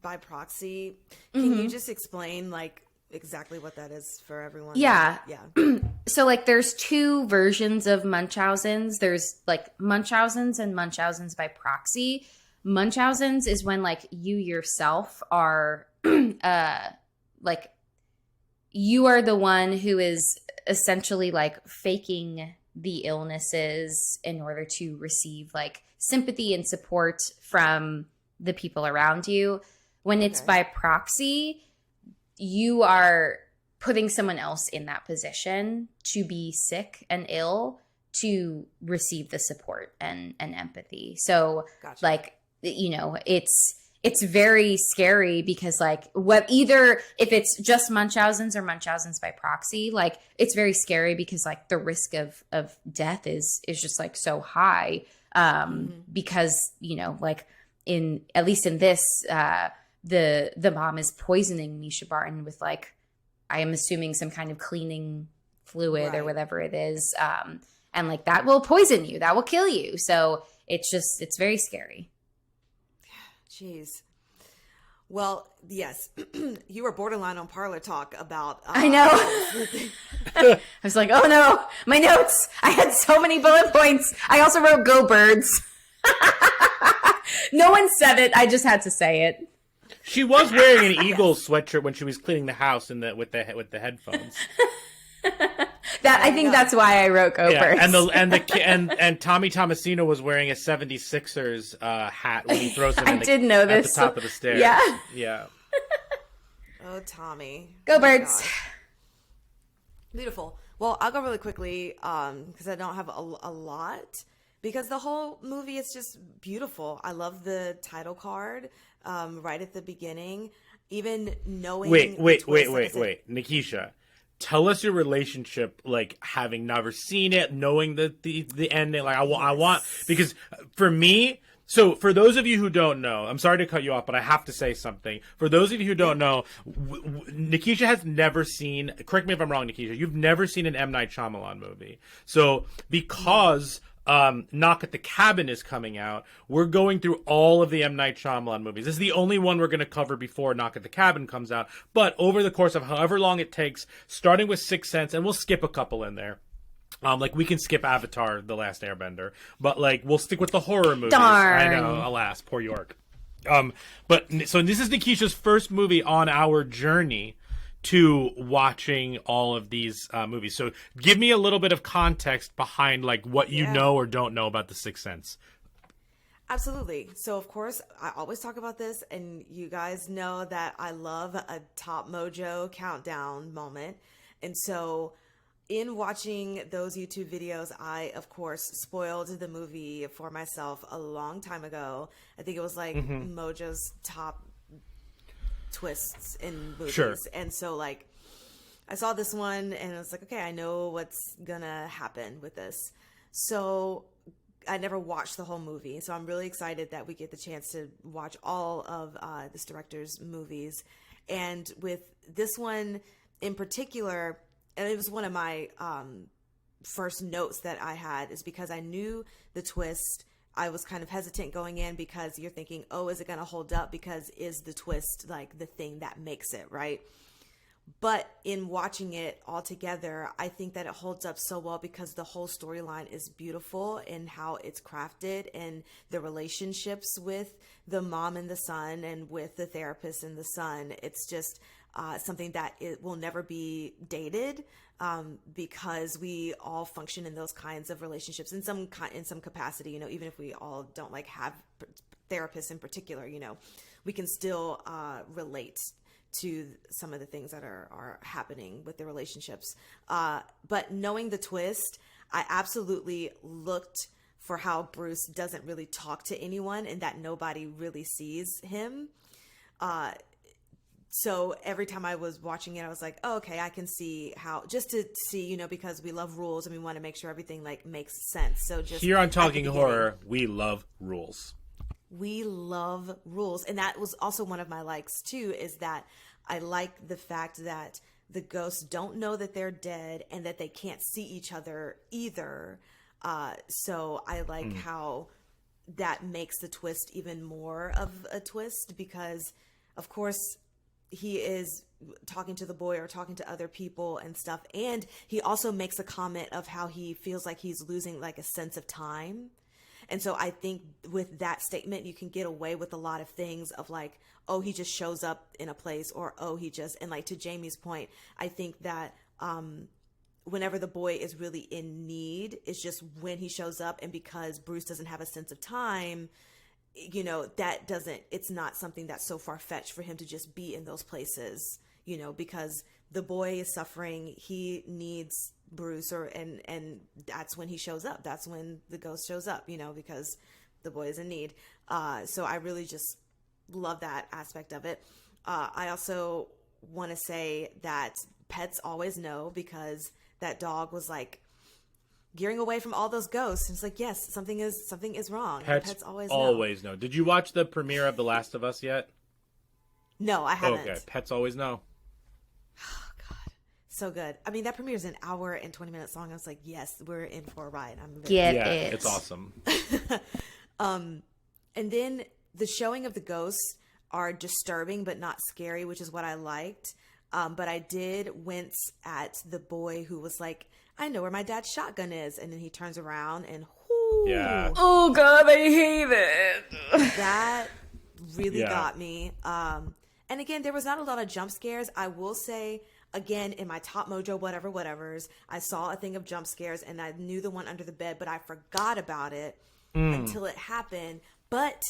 by proxy. Can you just explain like exactly what that is for everyone? Yeah. Yeah. So like there's 2 versions of Munchausen's. There's like Munchausen's and Munchausen's by proxy. Munchausen's is when like you yourself are like you are the one who is essentially like faking the illnesses in order to receive like sympathy and support from the people around you. When it's by proxy, you are putting someone else in that position to be sick and ill to receive the support and empathy. So Gotcha. like, you know, it's very scary because like either if it's just Munchausen's or Munchausen's by proxy, like it's very scary because like the risk of death is just like so high. Because, you know, like at least in this, the mom is poisoning Misha Barton with like, I am assuming some kind of cleaning fluid or whatever it is. And like that will poison you, that will kill you. So it's very scary. Jeez. Well, yes, you were borderline on Parlor Talk about. I know. I was like, oh no, my notes. I had so many bullet points. I also wrote "Go Birds." No one said it. I just had to say it. She was wearing an Eagles sweatshirt when she was cleaning the house with the headphones. I think that's why I wrote "Go Birds." And Tommy Tomasino was wearing a 76ers hat when he throws him I did know at this. the top of the stairs. Yeah. Oh, Tommy. Go Oh my Birds. gosh. Beautiful. Well, I'll go really quickly because I don't have a lot. Because the whole movie is just beautiful. I love the title card right at the beginning. Even knowing. Wait. Nikisha, tell us your relationship, like having never seen it, knowing the ending. Like I want because for me. So for those of you who don't know, I'm sorry to cut you off, but I have to say something. For those of you who don't know, Nikisha has never seen, correct me if I'm wrong, Nikisha, you've never seen an M. Night Shyamalan movie. So because Knock at the Cabin is coming out, we're going through all of the M. Night Shyamalan movies. This is the only one we're going to cover before Knock at the Cabin comes out. But over the course of however long it takes, starting with Sixth Sense, and we'll skip a couple in there. Like we can skip Avatar, The Last Airbender, but like we'll stick with the horror movies. Darn. I know, alas, poor York. But so this is Nikisha's first movie on our journey to watching all of these movies. So give me a little bit of context behind like what you know or don't know about The Sixth Sense. Absolutely. So, of course, I always talk about this, and you guys know that I love a Top Mojo countdown moment. And so in watching those YouTube videos, I, of course, spoiled the movie for myself a long time ago. I think it was like Mojo's top twists in movies. Sure. And so, like, I saw this one and I was like, okay, I know what's gonna happen with this. So I never watched the whole movie, so I'm really excited that we get the chance to watch all of this director's movies. And with this one in particular, and it was one of my first notes that I had, is because I knew the twist. I was kind of hesitant going in because you're thinking, oh, is it going to hold up? Because is the twist like the thing that makes it, right? But in watching it all together, I think that it holds up so well because the whole storyline is beautiful in how it's crafted, and the relationships with the mom and the son and with the therapist and the son. It's just something that it will never be dated, because we all function in those kinds of relationships in some capacity, you know, even if we all don't like have therapists in particular, you know, we can still relate to some of the things that are happening with the relationships. But knowing the twist, I absolutely looked for how Bruce doesn't really talk to anyone and that nobody really sees him. So every time I was watching it, I was like, oh, okay, I can see how, just to see, you know, because we love rules and we want to make sure everything like makes sense. So just here on Talking Horror, we love rules. We love rules. And that was also one of my likes too, is that I like the fact that the ghosts don't know that they're dead and that they can't see each other either. So I like how that makes the twist even more of a twist, because of course he is talking to the boy or talking to other people and stuff. And he also makes a comment of how he feels like he's losing like a sense of time. And so I think with that statement, you can get away with a lot of things of like, oh, he just shows up in a place, or, oh, he just, and like to Jamie's point, I think that whenever the boy is really in need, it's just when he shows up, and because Bruce doesn't have a sense of time, you know, it's not something that's so far-fetched for him to just be in those places, you know, because the boy is suffering, he needs Bruce, and that's when he shows up. That's when the ghost shows up, you know, because the boy is in need. So I really just love that aspect of it. I also want to say that pets always know, because that dog was like gearing away from all those ghosts. It's like, yes, something is wrong. Pets always know. Did you watch the premiere of The Last of Us yet? No, I haven't. Okay, pets always know. So good. I mean, that premiere is an hour and 20 minutes long. I was like, yes, we're in for a ride. It's awesome. And then the showing of the ghosts are disturbing but not scary, which is what I liked. But I did wince at the boy who was like, I know where my dad's shotgun is. And then he turns around and whoo. Yeah. Oh, God, I hate it. That really got me. And again, there was not a lot of jump scares. I will say, again, in my Top Mojo whatevers, I saw a thing of jump scares and I knew the one under the bed, but I forgot about it until it happened. But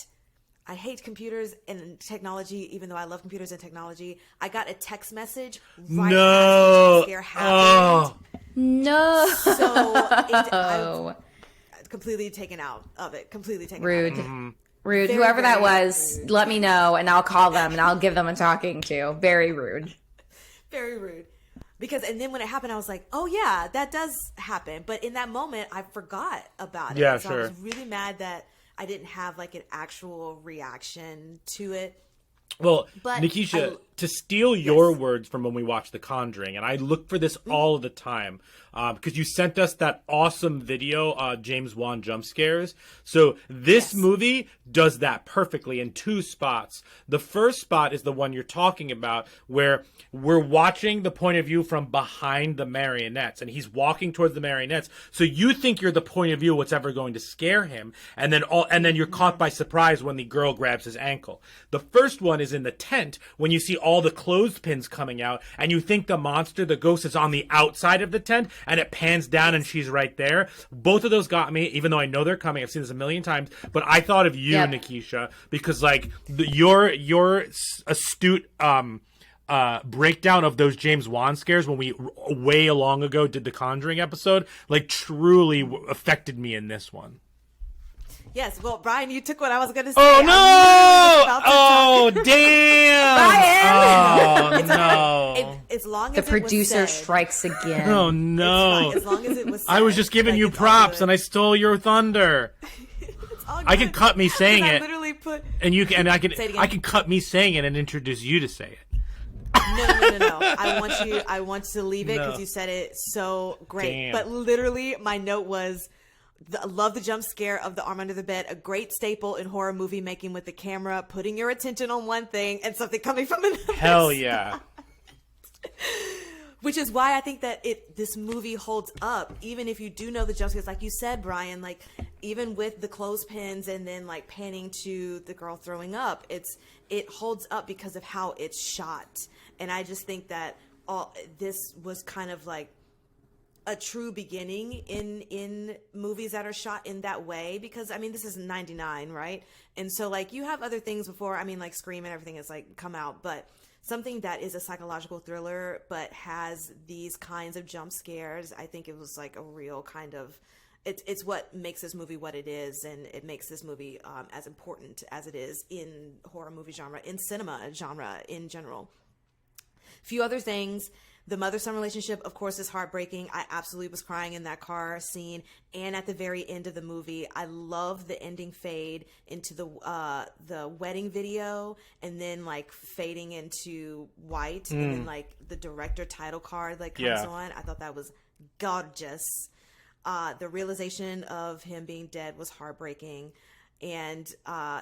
I hate computers and technology, even though I love computers and technology. I got a text message right after the jump scare happened. No. So I'm completely taken out of it. Completely taken Rude. out of it. Rude. Very, Whoever that very was, rude. let me know and I'll call them and I'll give them a talking to. Very rude. Very rude. And then when it happened, I was like, oh yeah, that does happen. But in that moment, I forgot about it. Yeah, so sure. I was really mad that I didn't have like an actual reaction to it. Well, But Nikisha, to steal your words from when we watched The Conjuring, and I look for this all the time, because you sent us that awesome video, James Wan jump scares. So this movie does that perfectly in two spots. The first spot is the one you're talking about, where we're watching the point of view from behind the marionettes, and he's walking towards the marionettes. So you think you're the point of view of what's ever going to scare him, and then you're caught by surprise when the girl grabs his ankle. The first one is in the tent when you see all the clothespins coming out, and you think the ghost is on the outside of the tent, and it pans down and she's right there. Both of those got me, even though I know they're coming. I've seen this a million times, but I thought of you, Nikisha, because like your astute breakdown of those James Wan scares when we way long ago did the Conjuring episode, like truly affected me in this one. Yes. Well, Brian, you took what I was going to say. Oh, no! Oh, damn! Brian! Oh, no. As long The as it was producer said, strikes again. Oh, it's no. fine. As long as it was said, I was just giving like, you it's all props, good. and I stole your thunder. It's all I good. can cut me saying 'Cause I it, literally put... and you can. And I can. Say it again. I can cut me saying it and introduce you to say it. No. I want to leave it because No. you said it so great. Damn. But literally, my note was, love the jump scare of the arm under the bed. A great staple in horror movie making with the camera putting your attention on one thing and something coming from another. Hell yeah. Which is why I think that this movie holds up, even if you do know the jump scares. Like you said, Brian, like even with the clothespins and then like panning to the girl throwing up, it holds up because of how it's shot. And I just think that this was kind of like a true beginning in movies that are shot in that way, because I mean this is 99, right? And so like you have other things before, I mean like Scream and everything has like come out, but something that is a psychological thriller but has these kinds of jump scares, I think it was like a real kind of it's what makes this movie what it is, and it makes this movie as important as it is in horror movie genre, in cinema genre in general. Few other things. The mother-son relationship, of course, is heartbreaking. I absolutely was crying in that car scene. And at the very end of the movie, I love the ending fade into the wedding video, and then like fading into white, and then like the director title card like comes on. I thought that was gorgeous. The realization of him being dead was heartbreaking. And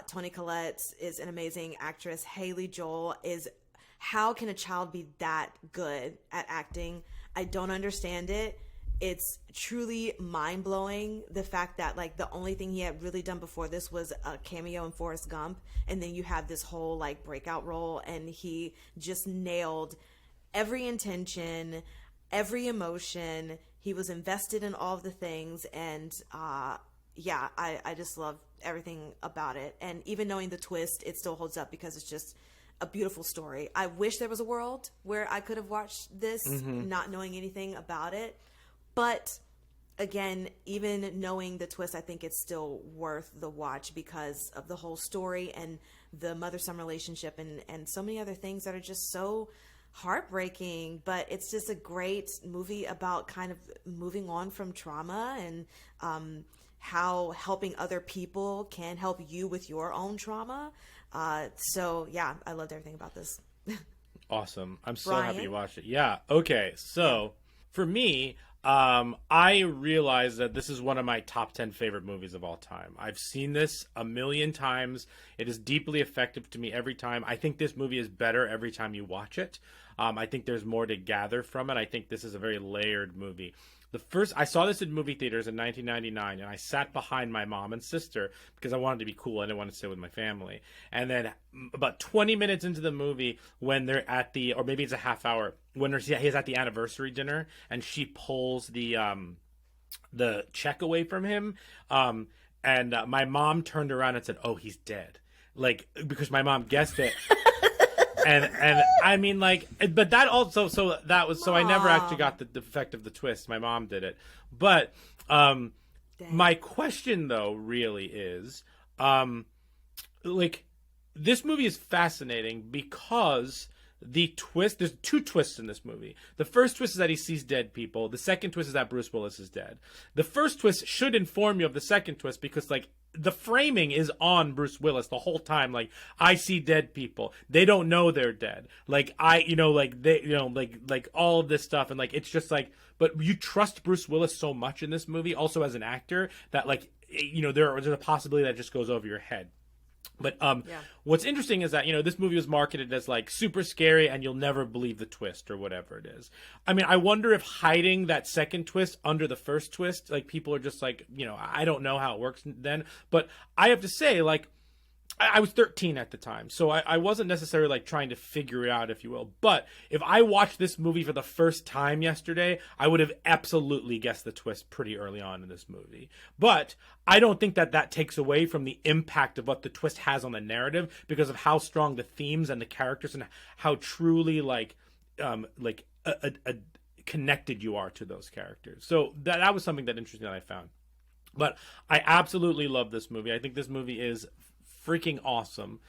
Toni Collette is an amazing actress. Haley Joel is... How can a child be that good at acting? I don't understand it. It's truly mind-blowing, the fact that like the only thing he had really done before this was a cameo in Forrest Gump, and then you have this whole like breakout role, and he just nailed every intention, every emotion. He was invested in all of the things, and I just love everything about it. And even knowing the twist, it still holds up because it's just a beautiful story. I wish there was a world where I could have watched this not knowing anything about it. But again, even knowing the twist, I think it's still worth the watch because of the whole story and the mother-son relationship and so many other things that are just so heartbreaking. But it's just a great movie about kind of moving on from trauma and how helping other people can help you with your own trauma. So yeah, I loved everything about this. Awesome. I'm so Brian? happy you watched it. Yeah. Okay. So for me, I realized that this is one of my top 10 favorite movies of all time. I've seen this a million times. It is deeply effective to me every time. I think this movie is better every time you watch it. I think there's more to gather from it. I think this is a very layered movie. I saw this in movie theaters in 1999, and I sat behind my mom and sister because I wanted to be cool. I didn't want to sit with my family. And then about 20 minutes into the movie, when they're at or maybe it's a half hour, when he's at the anniversary dinner, and she pulls the check away from him, and my mom turned around and said, "Oh, he's dead," like because my mom guessed it. And I mean, like, but that also, so I never actually got the effect of the twist. My mom did it. But my question, though, really is, like, this movie is fascinating because the twist, there's two twists in this movie. The first twist is that he sees dead people. The second twist is that Bruce Willis is dead. The first twist should inform you of the second twist because, like, the framing is on Bruce Willis the whole time. Like, I see dead people. They don't know they're dead. Like, like all of this stuff. And like, it's just like, but you trust Bruce Willis so much in this movie also as an actor that like, there's a possibility that just goes over your head. But what's interesting is that, this movie was marketed as like super scary and you'll never believe the twist or whatever it is. I mean, I wonder if hiding that second twist under the first twist, like people are just like, I don't know how it works then. But I have to say, like, I was 13 at the time, so I wasn't necessarily like trying to figure it out, if you will. But if I watched this movie for the first time yesterday, I would have absolutely guessed the twist pretty early on in this movie. But I don't think that takes away from the impact of what the twist has on the narrative because of how strong the themes and the characters and how truly connected you are to those characters. So that was something that interesting that I found. But I absolutely love this movie. I think this movie is freaking awesome.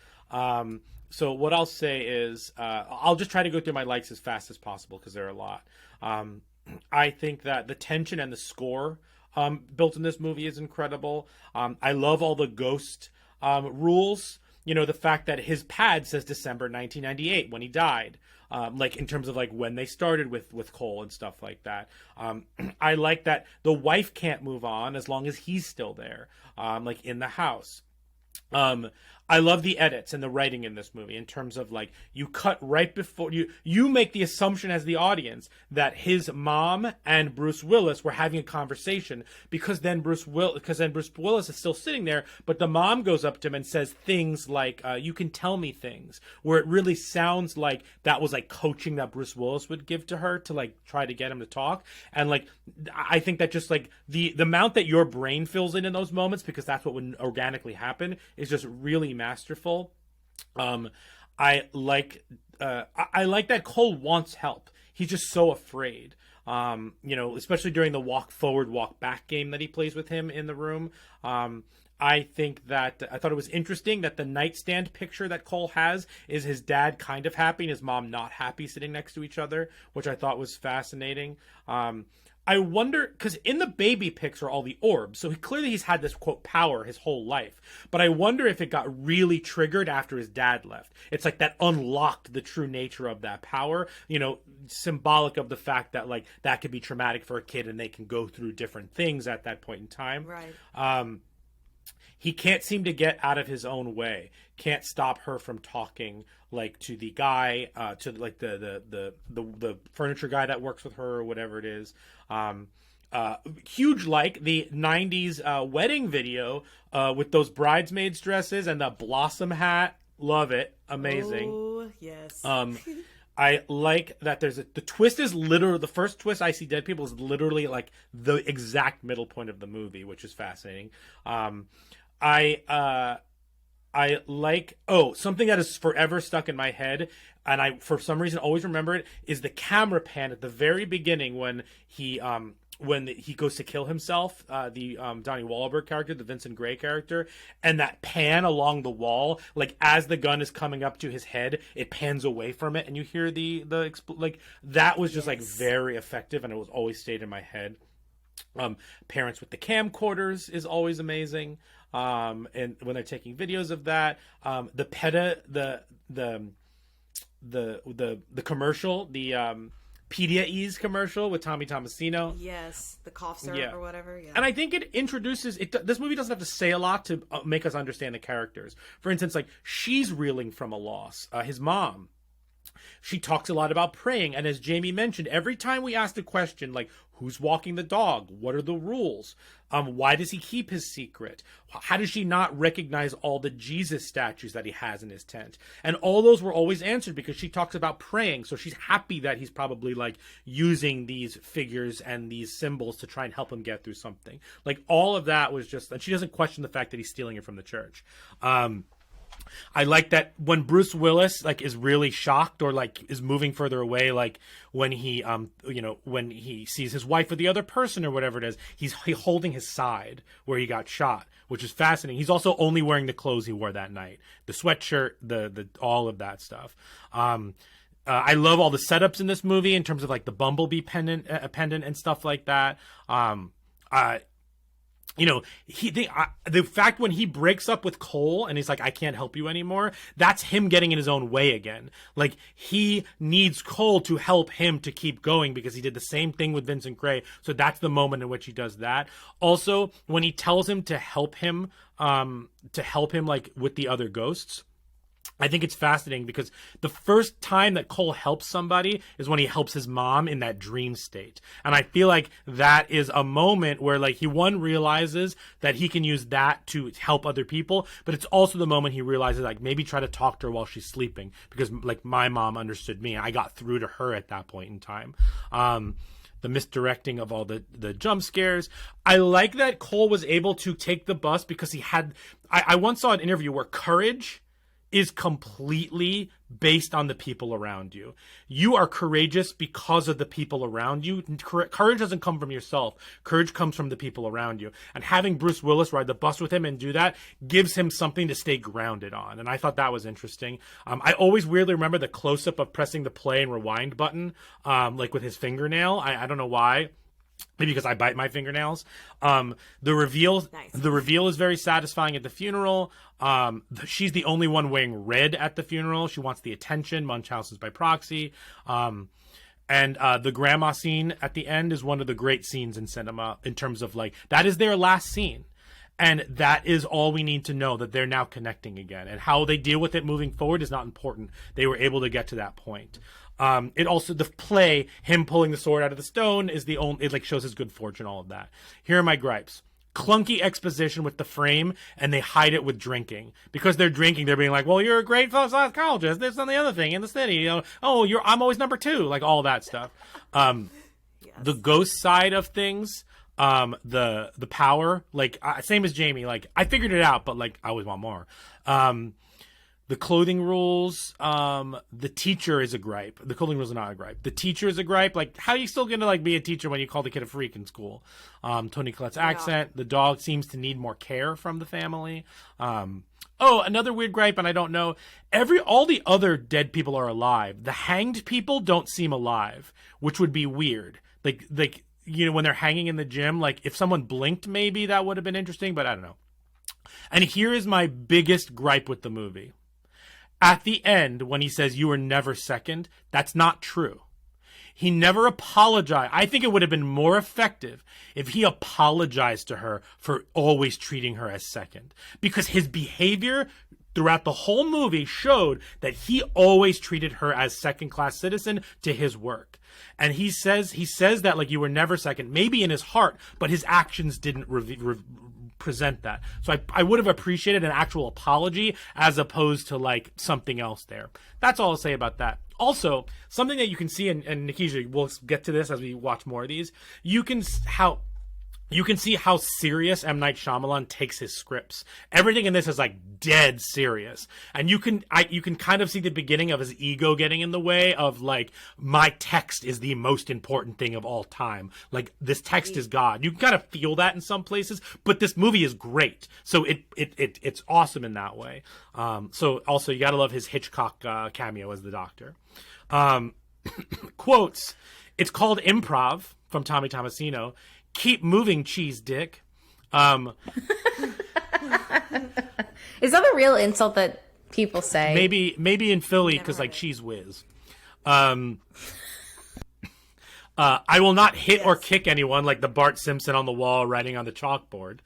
So what I'll say is, I'll just try to go through my likes as fast as possible because there are a lot. I think that the tension and the score built in this movie is incredible. I love all the ghost rules. You know, the fact that his pad says December 1998 when he died. Like in terms of like when they started with Cole and stuff like that. I like that the wife can't move on as long as he's still there, like in the house. I love the edits and the writing in this movie in terms of like you cut right before you make the assumption as the audience that his mom and Bruce Willis were having a conversation because then Bruce Willis is still sitting there, but the mom goes up to him and says things like you can tell me things, where it really sounds like that was like coaching that Bruce Willis would give to her to like try to get him to talk. And like I think that just like the amount that your brain fills in those moments, because that's what would organically happen, is just really masterful. I like that Cole wants help. He's just so afraid. You know, especially during the walk forward, walk back game that he plays with him in the room. I think that I thought it was interesting that the nightstand picture that Cole has is his dad kind of happy and his mom not happy sitting next to each other, which I thought was fascinating. I wonder, because in the baby pics are all the orbs, so he's had this, quote, power his whole life. But I wonder if it got really triggered after his dad left. It's like that unlocked the true nature of that power, you know, symbolic of the fact that, like, that could be traumatic for a kid and they can go through different things at that point in time. Right. He can't seem to get out of his own way. Can't stop her from talking, like, to the guy, to like the furniture guy that works with her or whatever it is. Huge like the 90s wedding video with those bridesmaids dresses and the blossom hat. Love it. Amazing. Oh, yes. I like that the twist is literally, the first twist I See Dead People is literally like the exact middle point of the movie, which is fascinating. I like, something that is forever stuck in my head, and I, for some reason, always remember it, is the camera pan at the very beginning when he goes to kill himself, the Donnie Wahlberg character, the Vincent Gray character, and that pan along the wall, like as the gun is coming up to his head, it pans away from it, and you hear like that was just like very effective, and it was always stayed in my head. Parents with the camcorders is always amazing. And when they're taking videos of that, the commercial, the Pediaease commercial with Tommy Tomasino. Yes, the cough syrup or whatever. Yeah. And I think it introduces it. This movie doesn't have to say a lot to make us understand the characters. For instance, like she's reeling from a loss. His mom. She talks a lot about praying, and as Jamie mentioned, every time we ask the question, like, who's walking the dog? What are the rules? Why does he keep his secret? How does she not recognize all the Jesus statues that he has in his tent? And all those were always answered because she talks about praying, so she's happy that he's probably, like, using these figures and these symbols to try and help him get through something. Like, all of that was just, and she doesn't question the fact that he's stealing it from the church. I like that when Bruce Willis like is really shocked or like is moving further away, like when he when he sees his wife with the other person or whatever it is, he's holding his side where he got shot, which is fascinating. He's also only wearing the clothes he wore that night, the sweatshirt, the all of that stuff. I love all the setups in this movie in terms of like the Bumblebee pendant and stuff like that. The fact when he breaks up with Cole and he's like, I can't help you anymore, that's him getting in his own way again. Like, he needs Cole to help him to keep going because he did the same thing with Vincent Gray. So that's the moment in which he does that. Also, when he tells him to help him like with the other ghosts, I think it's fascinating because the first time that Cole helps somebody is when he helps his mom in that dream state. And I feel like that is a moment where like he realizes that he can use that to help other people, but it's also the moment he realizes like maybe try to talk to her while she's sleeping because like my mom understood me. I got through to her at that point in time. The misdirecting of all the jump scares. I like that Cole was able to take the bus because he had, I once saw an interview where courage is completely based on the people around you. You are courageous because of the people around you. Courage doesn't come from yourself. Courage comes from the people around you. And having Bruce Willis ride the bus with him and do that gives him something to stay grounded on. And I thought that was interesting. I always weirdly remember the close-up of pressing the play and rewind button, like with his fingernail. I don't know why. Maybe because I bite my fingernails. The reveal is very satisfying at the funeral. She's the only one wearing red at the funeral. She wants the attention. Munchausen's by proxy. And the grandma scene at the end is one of the great scenes in cinema in terms of like, that is their last scene. And that is all we need to know, that they're now connecting again. And how they deal with it moving forward is not important. They were able to get to that point. It also, the play, him pulling the sword out of the stone is the only, it like shows his good fortune, all of that. Here are my gripes. Clunky exposition with the frame, and they hide it with drinking. Because they're drinking, they're being like, well, you're a great psychologist, this and the other thing in the city, you know, oh, I'm always number 2, like all that stuff. The ghost side of things, the power, like, same as Jamie, like, I figured it out, but like, I always want more. The clothing rules, the teacher is a gripe. The clothing rules are not a gripe. The teacher is a gripe. Like, how are you still going to, like, be a teacher when you call the kid a freak in school? Toni Collette's accent. The dog seems to need more care from the family. Another weird gripe, and I don't know. All the other dead people are alive. The hanged people don't seem alive, which would be weird. Like, you know, when they're hanging in the gym, like, if someone blinked, maybe that would have been interesting, but I don't know. And here is my biggest gripe with the movie. At the end, when he says, you were never second, that's not true. He never apologized. I think it would have been more effective if he apologized to her for always treating her as second. Because his behavior throughout the whole movie showed that he always treated her as second-class citizen to his work. And he says that, like, you were never second, maybe in his heart, but his actions didn't present that. So I would have appreciated an actual apology as opposed to like something else there. That's all I'll say about that. Also, something that you can see, and Nikisha, we'll get to this as we watch more of these, you can see how serious M. Night Shyamalan takes his scripts. Everything in this is like dead serious. And you can kind of see the beginning of his ego getting in the way of like, my text is the most important thing of all time. Like, this text is God. You can kind of feel that in some places, but this movie is great. So it's awesome in that way. So also you gotta love his Hitchcock cameo as the doctor. Quotes. It's called improv from Tommy Tomasino. Keep moving, cheese dick. Is that a real insult that people say? Maybe in Philly, because like cheese whiz. I will not hit or kick anyone like the Bart Simpson on the wall writing on the chalkboard.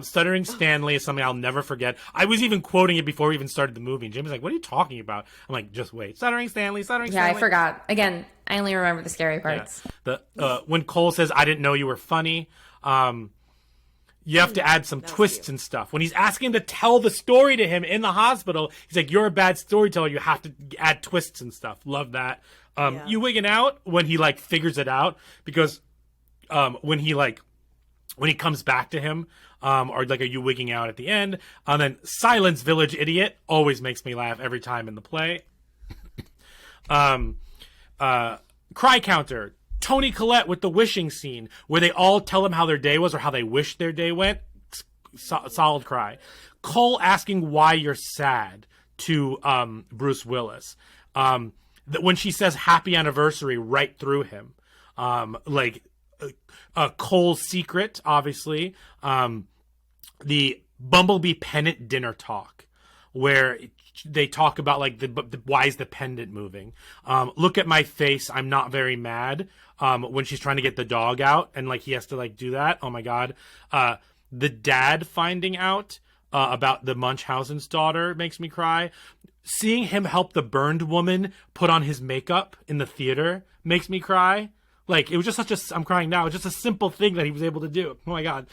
Stuttering Stanley is something I'll never forget. I was even quoting it before we even started the movie. And Jimmy's like, what are you talking about? I'm like, just wait. Stuttering Stanley. Yeah, I forgot. Again, I only remember the scary parts. Yeah. When Cole says, I didn't know you were funny, you have to add some twists and stuff. When he's asking to tell the story to him in the hospital, he's like, you're a bad storyteller. You have to add twists and stuff. Love that. You wigging out when he like figures it out, because when he comes back to him, or like, are you wigging out at the end? And then silence, village idiot, always makes me laugh every time in the play. Cry counter. Toni Collette with the wishing scene where they all tell him how their day was or how they wish their day went. Solid cry. Cole asking why you're sad to Bruce Willis. When she says happy anniversary right through him. Cole's secret, obviously. The Bumblebee pennant dinner talk where they talk about like why is the pendant moving? Look at my face. I'm not very mad. When she's trying to get the dog out and like he has to like do that. Oh my God. The dad finding out about the Munchausen's daughter makes me cry. Seeing him help the burned woman put on his makeup in the theater makes me cry. Like, it was just I'm crying now. It's just a simple thing that he was able to do. Oh my God.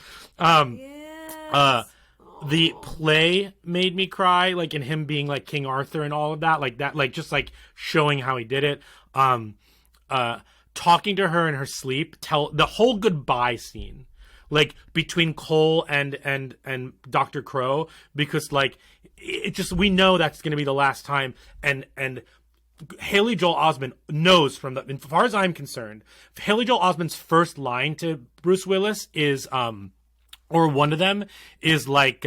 The play made me cry, like in him being like King Arthur and all of that, like just like showing how he did it. Talking to her in her sleep, the whole goodbye scene, like between Cole and Dr. Crow, because like it just, we know that's going to be the last time. And Haley Joel Osment knows from as far as I'm concerned, Haley Joel Osment's first line to Bruce Willis is, or one of them is like,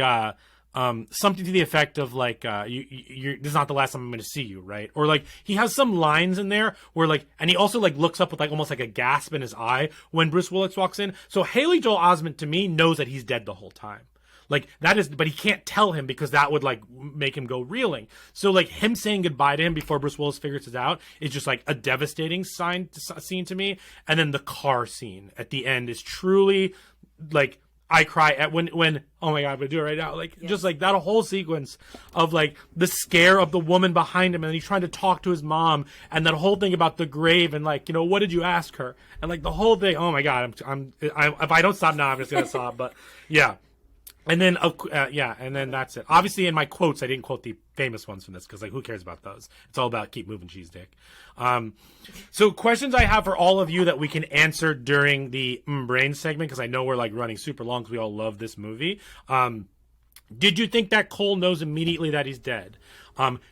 something to the effect of like, you're, this is not the last time I'm going to see you, right? Or like, he has some lines in there where like, and he also like looks up with like almost like a gasp in his eye when Bruce Willis walks in. So Haley Joel Osment to me knows that he's dead the whole time. Like that is, but he can't tell him because that would like make him go reeling. So like him saying goodbye to him before Bruce Willis figures it out is just like a devastating scene to me. And then the car scene at the end is truly like, I cry at when oh my God, I'm gonna do it right now. Like just like that whole sequence of like the scare of the woman behind him and he's trying to talk to his mom and that whole thing about the grave and like, you know, what did you ask her? And like the whole thing, oh my God, I'm if I don't stop now, I'm just gonna sob. But yeah. And then, and then that's it. Obviously, in my quotes, I didn't quote the famous ones from this because, like, who cares about those? It's all about keep moving, cheese dick. So questions I have for all of you that we can answer during the brain segment because I know we're, like, running super long because we all love this movie. Did you think that Cole knows immediately that he's dead?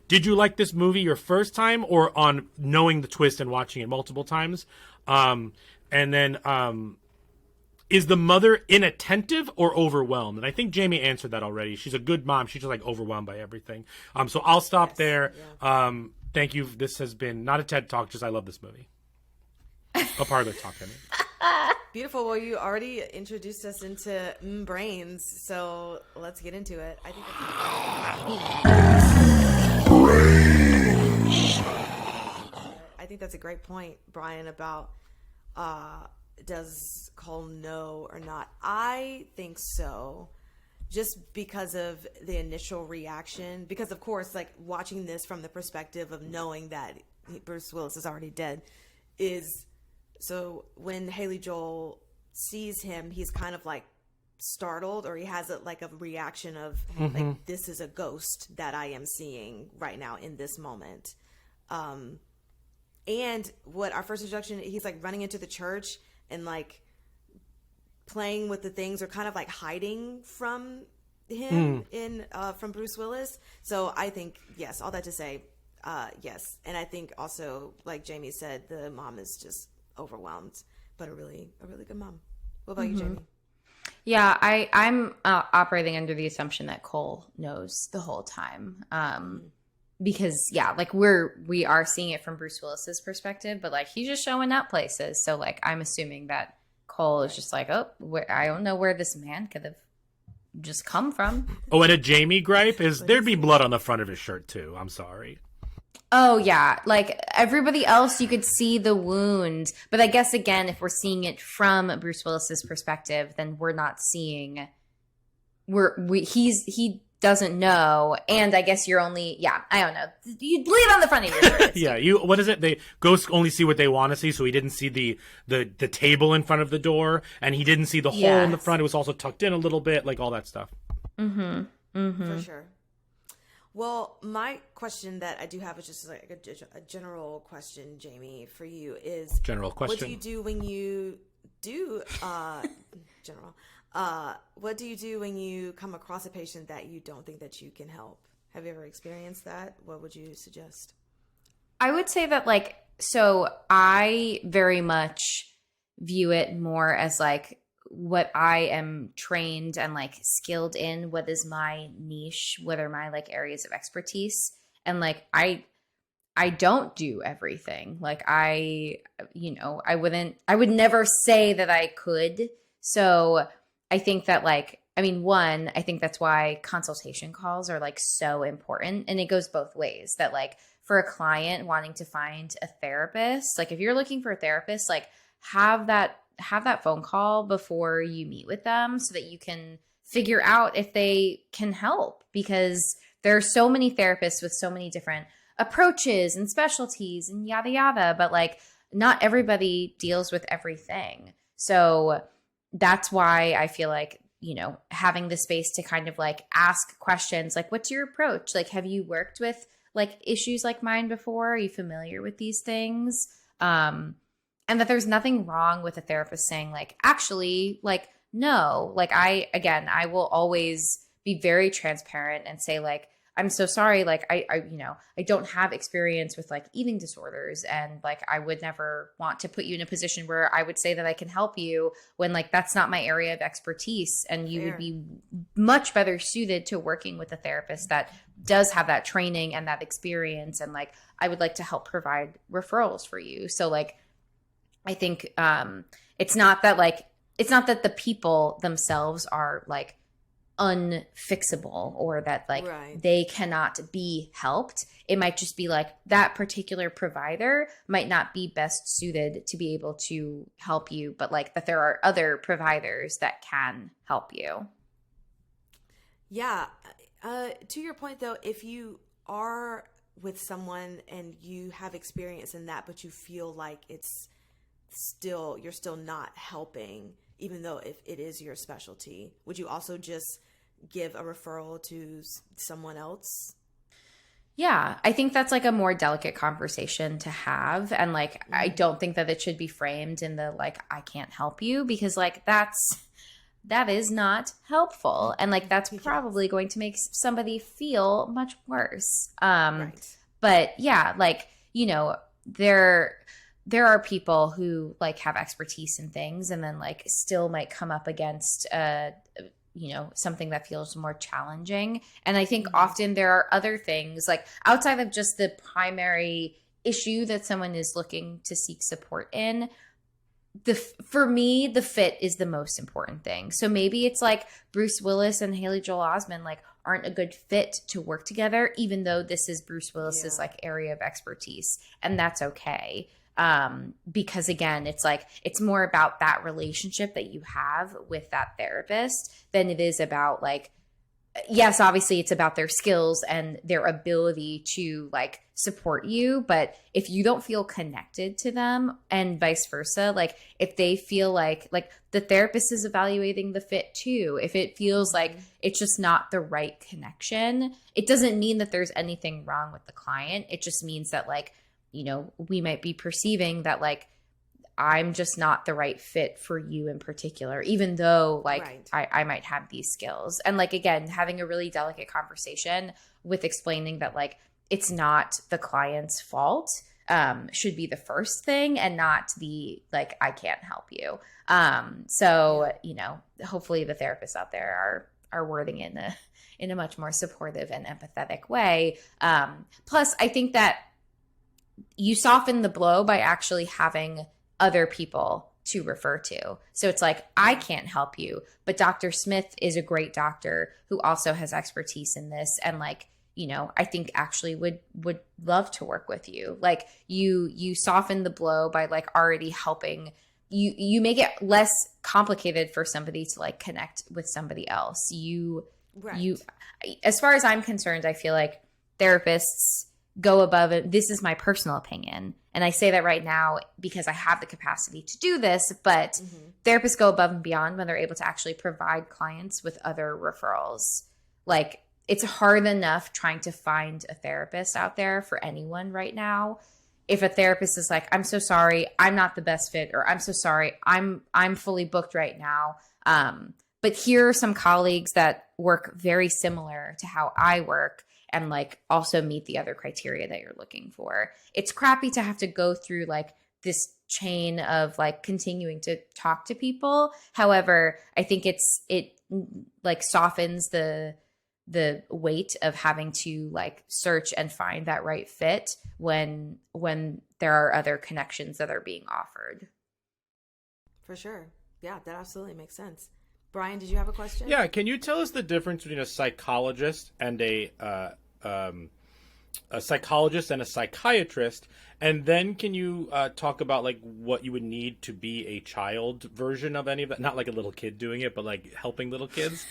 Did you like this movie your first time or on knowing the twist and watching it multiple times? And then... is the mother inattentive or overwhelmed? And I think Jamie answered that already. She's a good mom. She's just like overwhelmed by everything. So I'll stop there. Yeah. Thank you. This has been not a TED Talk, just I love this movie. A parlor talk, I mean. Beautiful. Well, you already introduced us into brains, so let's get into it. I think that's a great point, Brian, about does Cole know or not? I think so, just because of the initial reaction. Because, of course, like watching this from the perspective of knowing that Bruce Willis is already dead is so when Haley Joel sees him, he's kind of like startled, or he has a reaction of like, this is a ghost that I am seeing right now in this moment. And what our first introduction, he's like running into the church and like playing with the things or kind of like hiding from him from Bruce Willis. So I think, yes, all that to say, yes. And I think also, like Jamie said, the mom is just overwhelmed, but a really good mom. What about you, Jamie? Yeah, I'm operating under the assumption that Cole knows the whole time. Because like we are seeing it from Bruce Willis's perspective, but like he's just showing up places. So like I'm assuming that Cole is just like, oh, I don't know where this man could have just come from. Oh, and a Jamie gripe is there'd be blood on the front of his shirt too. I'm sorry. Oh yeah, like everybody else, you could see the wound, but I guess again, if we're seeing it from Bruce Willis's perspective, then we're not seeing. He doesn't know, and I guess you're only I don't know, you bleed on the front of your shirt. What is it, they ghosts only see what they want to see, so he didn't see the table in front of the door, and he didn't see the hole in the front. It was also tucked in a little bit, like all that stuff. For sure. Well, my question that I do have is just like a general question, Jamie, for you is general question. What do you do when you do general? What do you do when you come across a patient that you don't think that you can help? Have you ever experienced that? What would you suggest? I would say that so I very much view it more as like what I am trained and like skilled in, what is my niche, what are my like areas of expertise. And like, I don't do everything. Like I would never say that I could. So I think that I think that's why consultation calls are like so important. And it goes both ways, that like for a client wanting to find a therapist, like if you're looking for a therapist, like have that phone call before you meet with them so that you can figure out if they can help, because there are so many therapists with so many different approaches and specialties and yada yada, but like not everybody deals with everything. So that's why I feel like, having the space to kind of like ask questions like, what's your approach? Like, have you worked with like issues like mine before? Are you familiar with these things? And that there's nothing wrong with a therapist saying like, actually, like, no, like I will always be very transparent and say like, I'm so sorry. Like I don't have experience with like eating disorders, and like I would never want to put you in a position where I would say that I can help you when like that's not my area of expertise, and you would be much better suited to working with a therapist that does have that training and that experience, and like I would like to help provide referrals for you. So like I think it's not that the people themselves are like unfixable or that like they cannot be helped. It might just be like that particular provider might not be best suited to be able to help you, but like that there are other providers that can help you. Yeah. To your point though, if you are with someone and you have experience in that, but you feel like you're still not helping, even though if it is your specialty, would you also just give a referral to someone else? Yeah, I think that's like a more delicate conversation to have. And like, I don't think that it should be framed in the like, I can't help you, because like that is not helpful. And like, that's probably going to make somebody feel much worse. But yeah, like, there are people who like have expertise in things and then like still might come up against something that feels more challenging. And I think often there are other things like outside of just the primary issue that someone is looking to seek support in. For me, the fit is the most important thing. So maybe it's like Bruce Willis and Haley Joel Osment like aren't a good fit to work together, even though this is Bruce Willis's like area of expertise, and that's okay. Because again, it's like, it's more about that relationship that you have with that therapist than it is about like, yes, obviously it's about their skills and their ability to like support you. But if you don't feel connected to them and vice versa, like if they feel like the therapist is evaluating the fit too, if it feels like it's just not the right connection, it doesn't mean that there's anything wrong with the client. It just means that like, we might be perceiving that like, I'm just not the right fit for you in particular, even though like I might have these skills. And like, again, having a really delicate conversation with explaining that like, it's not the client's fault should be the first thing, and not the like, I can't help you. So, hopefully the therapists out there are wording in a much more supportive and empathetic way. Plus I think that you soften the blow by actually having other people to refer to. So it's like, I can't help you, but Dr. Smith is a great doctor who also has expertise in this. And like, I think actually would love to work with you. Like you soften the blow by like already helping you make it less complicated for somebody to like connect with somebody else. As far as I'm concerned, I feel like therapists go above it. This is my personal opinion. And I say that right now because I have the capacity to do this, but therapists go above and beyond when they're able to actually provide clients with other referrals. Like it's hard enough trying to find a therapist out there for anyone right now. If a therapist is like, I'm so sorry, I'm not the best fit, or I'm so sorry, I'm fully booked right now. But here are some colleagues that work very similar to how I work and like also meet the other criteria that you're looking for. It's crappy to have to go through like this chain of like continuing to talk to people. However, I think it like softens the weight of having to like search and find that right fit when there are other connections that are being offered. For sure. Yeah, that absolutely makes sense. Brian, did you have a question? Yeah, can you tell us the difference between a psychologist and a psychologist and a psychiatrist? And then can you talk about like what you would need to be a child version of any of that? Not like a little kid doing it, but like helping little kids.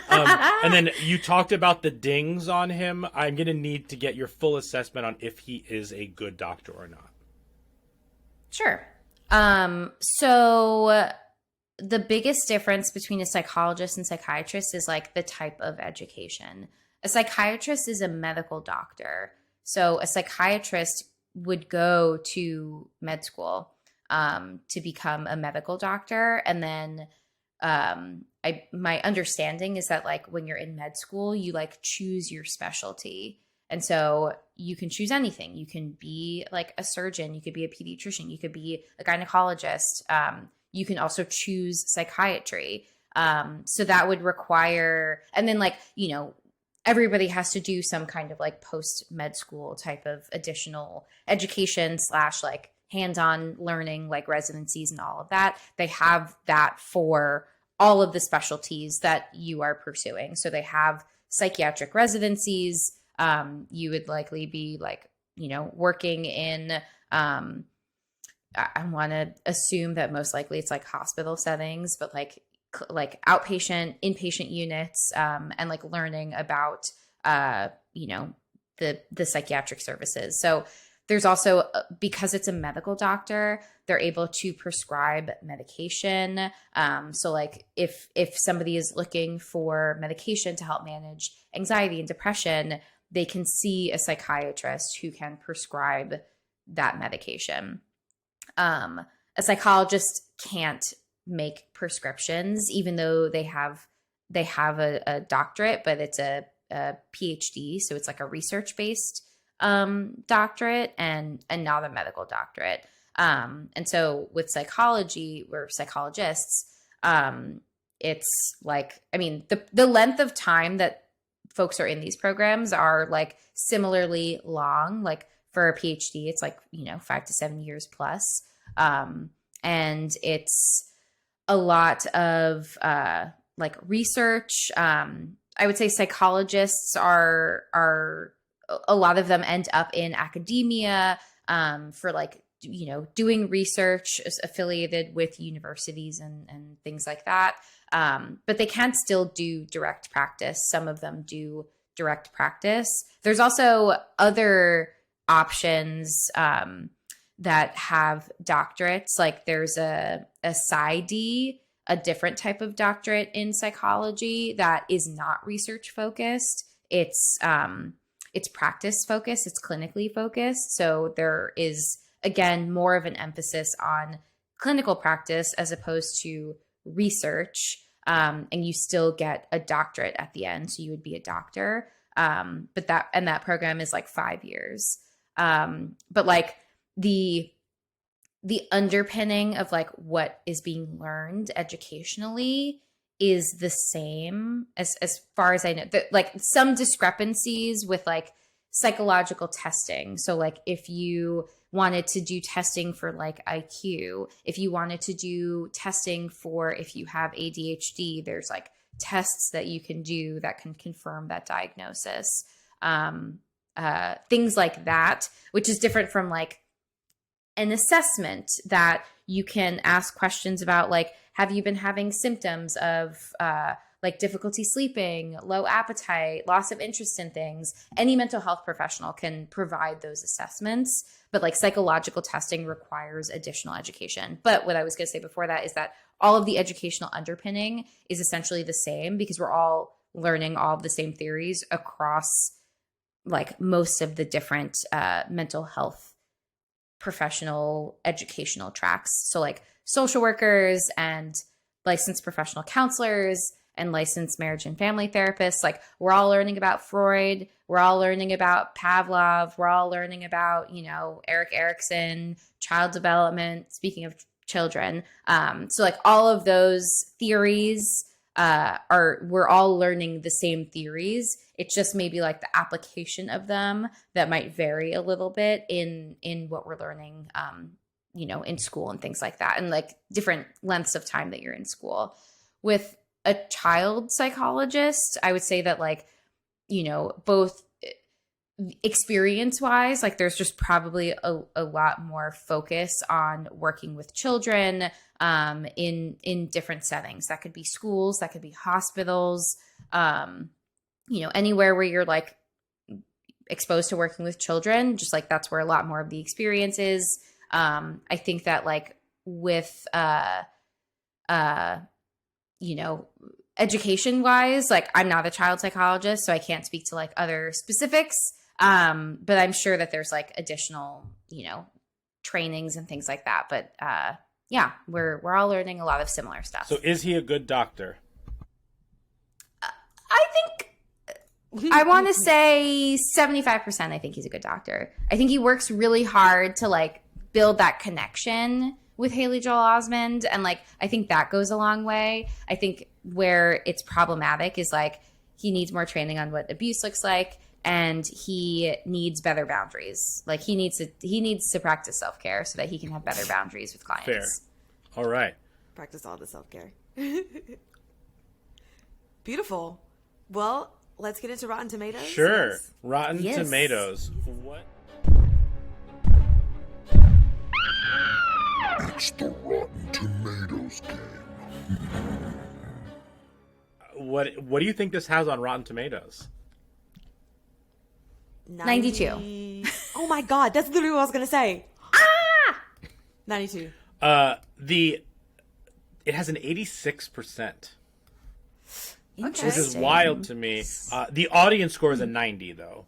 And then you talked about the dings on him. I'm going to need to get your full assessment on if he is a good doctor or not. Sure. So the biggest difference between a psychologist and psychiatrist is like the type of education. A psychiatrist is a medical doctor. So a psychiatrist would go to med school to become a medical doctor. And then my understanding is that like when you're in med school, you like choose your specialty. And so you can choose anything. You can be like a surgeon, you could be a pediatrician, you could be a gynecologist. You can also choose psychiatry. So that would require, and then like, everybody has to do some kind of like post med school type of additional education / like hands-on learning, like residencies and all of that. They have that for all of the specialties that you are pursuing. So they have psychiatric residencies. You would likely be like, working in, I want to assume that most likely it's like hospital settings, but like outpatient, inpatient units, and like learning about, the psychiatric services. So there's also, because it's a medical doctor, they're able to prescribe medication. So like if somebody is looking for medication to help manage anxiety and depression, they can see a psychiatrist who can prescribe that medication. A psychologist can't make prescriptions, even though they have a doctorate, but it's a PhD. So it's like a research-based doctorate and not a medical doctorate. And so with psychology, we're psychologists. It's like, the length of time that folks are in these programs are like similarly long. Like for a PhD, it's like, 5 to 7 years plus. And it's a lot of like research. I would say psychologists are a lot of them end up in academia for like, doing research affiliated with universities and things like that. But they can still do direct practice. Some of them do direct practice. There's also other options that have doctorates. Like there's a PsyD, a different type of doctorate in psychology that is not research focused. It's practice focused. It's clinically focused. So there is, again, more of an emphasis on clinical practice as opposed to research. And you still get a doctorate at the end. So you would be a doctor. But that program is like 5 years. But like the underpinning of like what is being learned educationally is the same as far as I know. Like some discrepancies with like psychological testing. So like if you wanted to do testing for like IQ, if you wanted to do testing for if you have ADHD, there's like tests that you can do that can confirm that diagnosis. Things like that, which is different from like an assessment that you can ask questions about, like, have you been having symptoms of like difficulty sleeping, low appetite, loss of interest in things? Any mental health professional can provide those assessments, but like psychological testing requires additional education. But what I was going to say before that is that all of the educational underpinning is essentially the same because we're all learning all of the same theories across like most of the different mental health professional educational tracks. So like social workers and licensed professional counselors and licensed marriage and family therapists, like we're all learning about Freud, we're all learning about Pavlov, we're all learning about, Erik Erikson, child development, speaking of children. So like all of those theories we're all learning the same theories. It's just maybe like the application of them that might vary a little bit in what we're learning, in school and things like that, and like different lengths of time that you're in school. With a child psychologist, I would say that like, both experience wise, like there's just probably a lot more focus on working with children in different settings. That could be schools, that could be hospitals, anywhere where you're like exposed to working with children, just like that's where a lot more of the experience is. I think that like with education wise, like I'm not a child psychologist, so I can't speak to like other specifics. But I'm sure that there's like additional, trainings and things like that. But yeah, we're all learning a lot of similar stuff. So is he a good doctor? I want to say 75%. I think he's a good doctor. I think he works really hard to like build that connection with Haley Joel Osment, and like I think that goes a long way. I think where it's problematic is like he needs more training on what abuse looks like, and he needs better boundaries. Like he needs to practice self-care so that he can have better boundaries with clients. Fair. All right. Practice all the self-care. Beautiful. Well, let's get into Rotten Tomatoes. Sure. Yes. Rotten Yes. Tomatoes. What? It's the Rotten Tomatoes game. What do you think this has on Rotten Tomatoes? 92. Oh my God, that's literally what I was gonna say. 92. It has an 86%, Interesting. which is wild to me. The audience score is a 90 though.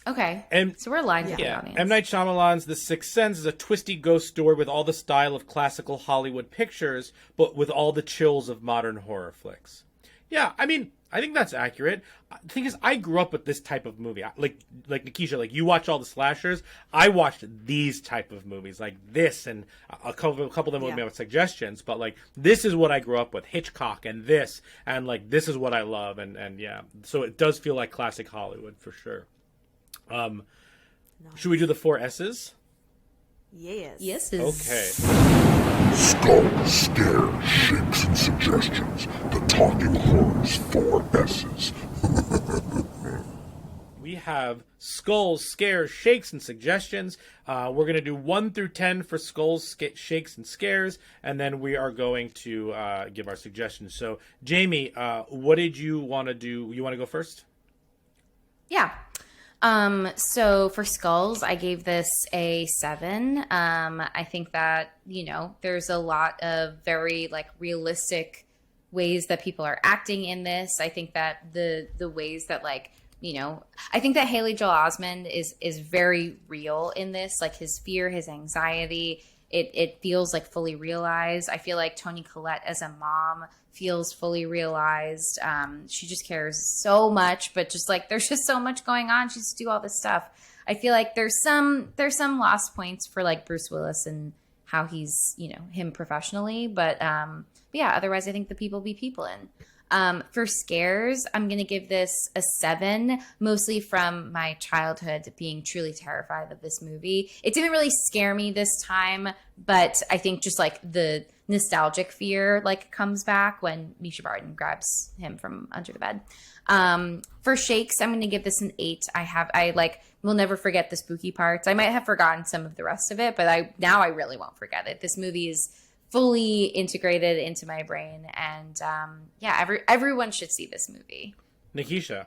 Okay. And So we're aligned with the yeah, audience. M. Night Shyamalan's The Sixth Sense is a twisty ghost story with all the style of classical Hollywood pictures, but with all the chills of modern horror flicks. Yeah, I mean, I think that's accurate. The thing is, I grew up with this type of movie. Like Nikisha, like you watch all the slashers. I watched these type of movies, like this, and a couple of them would be with suggestions. But like this is what I grew up with: Hitchcock and this, and like this is what I love, and yeah. So it does feel like classic Hollywood for sure. Should we do the 4 S's? Yes. Yes. Okay. Skull, scare, shakes, and suggestions. The Talking Horrors 4 S's. We have skulls, scares, shakes, and suggestions. We're going to do 1 through 10 for skulls, shakes, and scares, and then we are going to give our suggestions. So, Jamie, what did you want to do? You want to go first? Yeah. So for Skulls, I gave this a 7. I think that, there's a lot of very like realistic ways that people are acting in this. I think that the ways that like, I think that Haley Joel Osment is very real in this, like his fear, his anxiety, it feels like fully realized. I feel like Toni Collette as a mom feels fully realized. She just cares so much, but just like there's just so much going on. She just do all this stuff. I feel like there's some lost points for like Bruce Willis and how he's him professionally, but yeah. Otherwise, I think the people be people in. For scares, I'm going to give this a 7, mostly from my childhood being truly terrified of this movie. It didn't really scare me this time, but I think just like the nostalgic fear like comes back when Misha Barton grabs him from under the bed. For shakes, I'm going to give this an 8. I will never forget the spooky parts. I might have forgotten some of the rest of it, but I really won't forget it. This movie is fully integrated into my brain, and everyone should see this movie. Nikisha.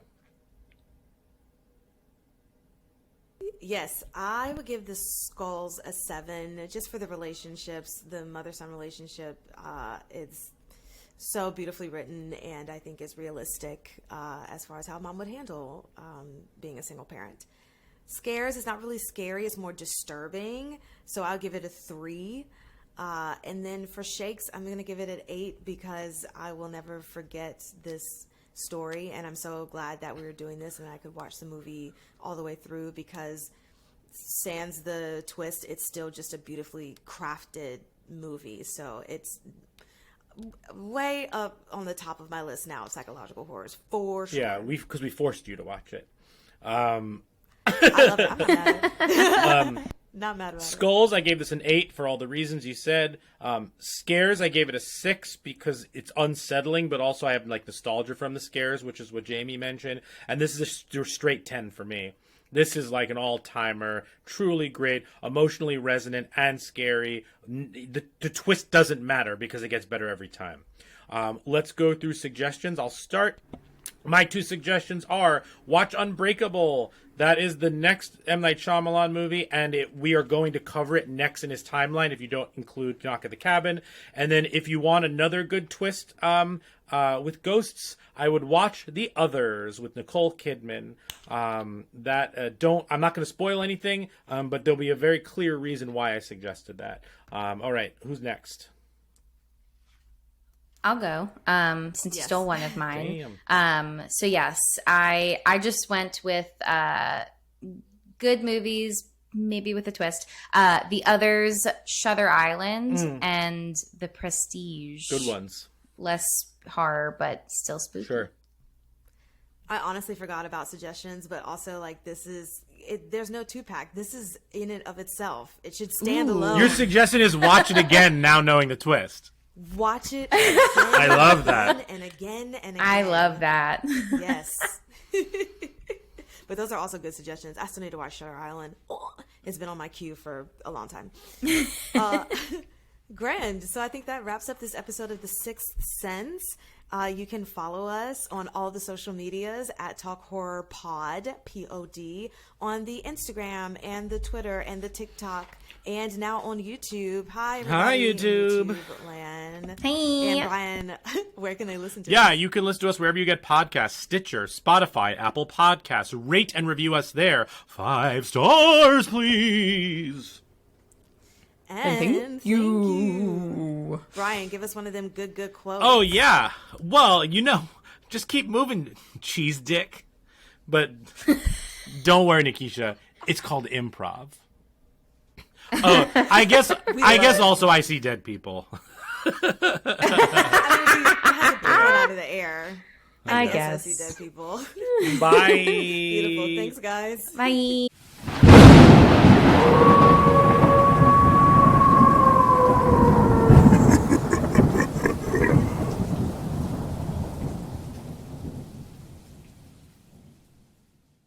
Yes, I would give the Skulls a 7 just for the relationships, the mother-son relationship. It's so beautifully written, and I think is realistic as far as how mom would handle being a single parent. Scares is not really scary; it's more disturbing. So I'll give it a 3. And then for shakes, I'm going to give it an 8 because I will never forget this story. And I'm so glad that we were doing this and I could watch the movie all the way through because sans the twist, it's still just a beautifully crafted movie. So it's way up on the top of my list now of psychological horrors for sure. Yeah, because we forced you to watch it. I love it. I'm not mad at it. Not mad about Skulls, I gave this an 8 for all the reasons you said. Scares, I gave it a 6 because it's unsettling, but also I have like nostalgia from the scares, which is what Jamie mentioned. And this is a straight 10 for me. This is like an all-timer, truly great, emotionally resonant and scary. The twist doesn't matter because it gets better every time. Let's go through suggestions. I'll start. My 2 suggestions are watch Unbreakable. That is the next M. Night Shyamalan movie, and we are going to cover it next in his timeline if you don't include Knock at the Cabin. And then if you want another good twist with ghosts, I would watch The Others with Nicole Kidman. I'm not going to spoil anything, but there'll be a very clear reason why I suggested that. All right, who's next? I'll go. Since you Yes. stole one of mine. Damn. So yes, I just went with good movies, maybe with a twist. The others, Shutter Island and The Prestige. Good ones. Less horror, but still spooky. Sure. I honestly forgot about suggestions, but also like this is there's no 2-pack. This is in and of itself. It should stand alone. Your suggestion is watch it again now knowing the twist. Watch it. I love that. And again and again. I love that. Yes. But those are also good suggestions. I still need to watch Shutter Island. Oh, it's been on my queue for a long time. Grand. So I think that wraps up this episode of The Sixth Sense. You can follow us on all the social medias at Talk Horror Pod, Pod, on the Instagram and the Twitter and the TikTok, and now on YouTube. Hi, everybody. Hi, in YouTube. land. Hey. And Brian, where can they listen to Yeah, us? you can listen to us wherever you get podcasts, Stitcher, Spotify, Apple Podcasts. Rate and review us there. 5 stars, please. And thank you. Brian, give us one of them good quotes. Oh, yeah. Well, just keep moving, cheese dick. But don't worry, Nikisha. It's called improv. Oh, I guess also I see dead people. I mean, you had to put that out of the air. I I guess. see dead people. Bye. Beautiful. Thanks, guys. Bye.